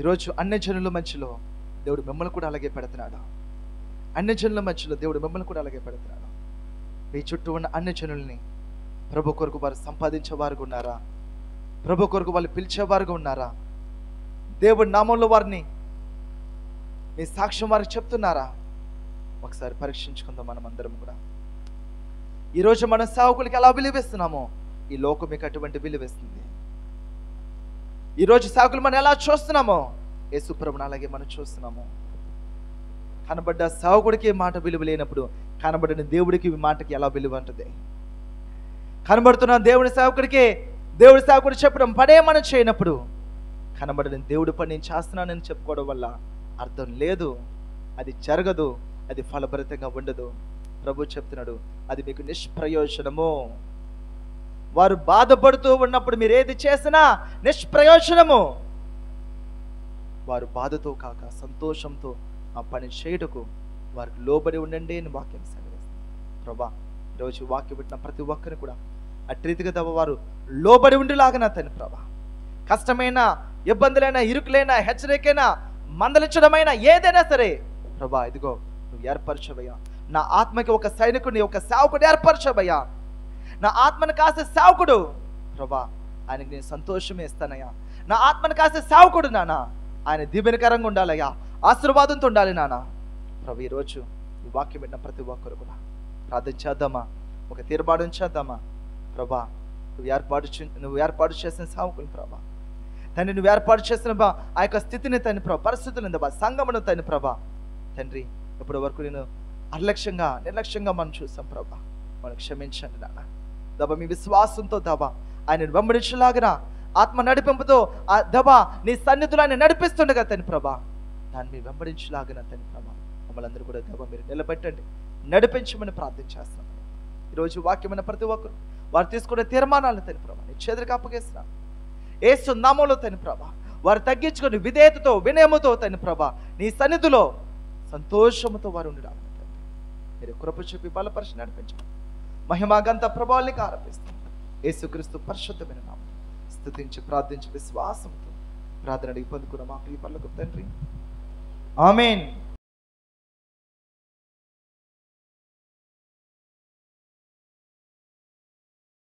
[SPEAKER 1] ఈరోజు అన్ని జనుల మధ్యలో దేవుడు మిమ్మల్ని కూడా అలాగే పెడుతున్నాడు. అన్ని జనుల మధ్యలో దేవుడు మిమ్మల్ని కూడా అలాగే పెడుతున్నాడు. మీ చుట్టూ ఉన్న అన్ని జనుల్ని ప్రభు కొరకు వారు సంపాదించేవారుగా ఉన్నారా? ప్రభు కొరకు వాళ్ళు పిలిచేవారుగా ఉన్నారా? దేవుడి నామంలో వారిని మీ సాక్ష్యం వారికి చెప్తున్నారా? ఒకసారి పరీక్షించుకుందాం మనం అందరం కూడా. ఈరోజు మన సేవకులకి ఎలా విలువిస్తున్నామో ఈ లోకం మీకు అటువంటి విలువిస్తుంది. ఈరోజు సేవకులు మనం ఎలా చూస్తున్నామో యేసు ప్రభువుని అలాగే మనం చూస్తున్నాము. కనబడ్డ సేవకుడికి మాట విలువ లేనప్పుడు కనబడిన దేవుడికి మాటకి ఎలా విలువ ఉంటుంది? కనబడుతున్న దేవుడి సేవకుడు చెప్పడం పనే మనం చేయనప్పుడు కనబడిన దేవుడి పని నేను చేస్తున్నానని చెప్పుకోవడం వల్ల అర్థం లేదు, అది జరగదు, అది ఫలభరితంగా ఉండదు. ప్రభు చెప్తున్నాడు, అది మీకు నిష్ప్రయోజనము. వారు బాధపడుతూ ఉన్నప్పుడు మీరు ఏది చేసినా నిష్ప్రయోజనము. వారు బాధతో కాక సంతోషంతో ఆ పని చేయుటకు వారికి లోబడి ఉండండి అని వాక్యం సెలవిస్తుంది. ప్రభా, ఈరోజు వాక్యం పెట్టిన ప్రతి ఒక్కరిని కూడా అట్టి రీతిగా వారు లోబడి ఉండిలాగా తను ప్రభా, కష్టమైన, ఇబ్బందులైనా, ఇరుకులైనా, హెచ్చరికైనా, మందలించడమైనా ఏదైనా సరే ప్రభా, ఇదిగో నువ్వు ఏర్పరచవయ్యా. నా ఆత్మకి ఒక సైనికుడిని, ఒక సేవకుడు ఏర్పరచవయ్యా. నా ఆత్మను కాసే సేవకుడు ప్రభా, ఆయనకి నేను సంతోషమే ఇస్తానయ్యా. నా ఆత్మను కాసే సేవకుడు నాన్న, ఆయన దీవెనకరంగా ఉండాలయ్యా, ఆశీర్వాదంతో ఉండాలి నాన్న. ప్రభు, ఈరోజు ఈ వాక్యం పెట్టిన ప్రతి ఒక్కరు కూడా ప్రార్థన చేద్దామా? ఒక తీర్మానం చేద్దామా? ప్రభా, నువ్వు ఏర్పాటు చేసిన సావుకుని ప్రభా, తండ్రి, నువ్వు ఏర్పాటు చేసిన ఆ యొక్క స్థితిని తండ్రి ప్రభా, పరిస్థితులను సంగమను తండ్రి ప్రభా, తండ్రి ఇప్పటి వరకు నేను నిర్లక్ష్యంగా మనం చూసాం ప్రభా, మనం క్షమించండి నాన్న. దబా మీ విశ్వాసంతో దబా ఆయన వెంబడించలాగిన ఆత్మ నడిపింపుతో ఆ దబా నీ సన్నిధిలో ఆయన నడిపిస్తుండగా తండ్రి ప్రభా, దాన్ని మీ వెంబడించలాగిన తండ్రి ప్రభా మమ్మల్ని అందరూ కూడా దబా మీరు నిలబెట్టండి, నడిపించమని ప్రార్థన చేస్తున్నాం. ఈరోజు వాక్యమైన ప్రతి ఒక్కరు వారు తీసుకునే తీర్మానాలను తండ్రి ప్రభా నీ చేతులకు అప్పగిస్తున్నాను. యేసు నామములో తండ్రి ప్రభా వారు తగ్గించుకొని విధేయతతో వినయముతో తండ్రి ప్రభా నీ సన్నిధిలో సంతోషముతో వారు ఉండాలి. మీరు కృప చూపి బలపరిచి నడిపించండి. మహిమాగంత ప్రభావానికి ఆరోపిస్తాం. యేసుక్రీస్తు పరిశుద్ధమైన నామం స్తుతించి ప్రార్థించి విశ్వాసంతో ప్రార్థన అడిగి పొందుకున్న మా ప్రియ పరలోకపు తండ్రి, ఆమేన్.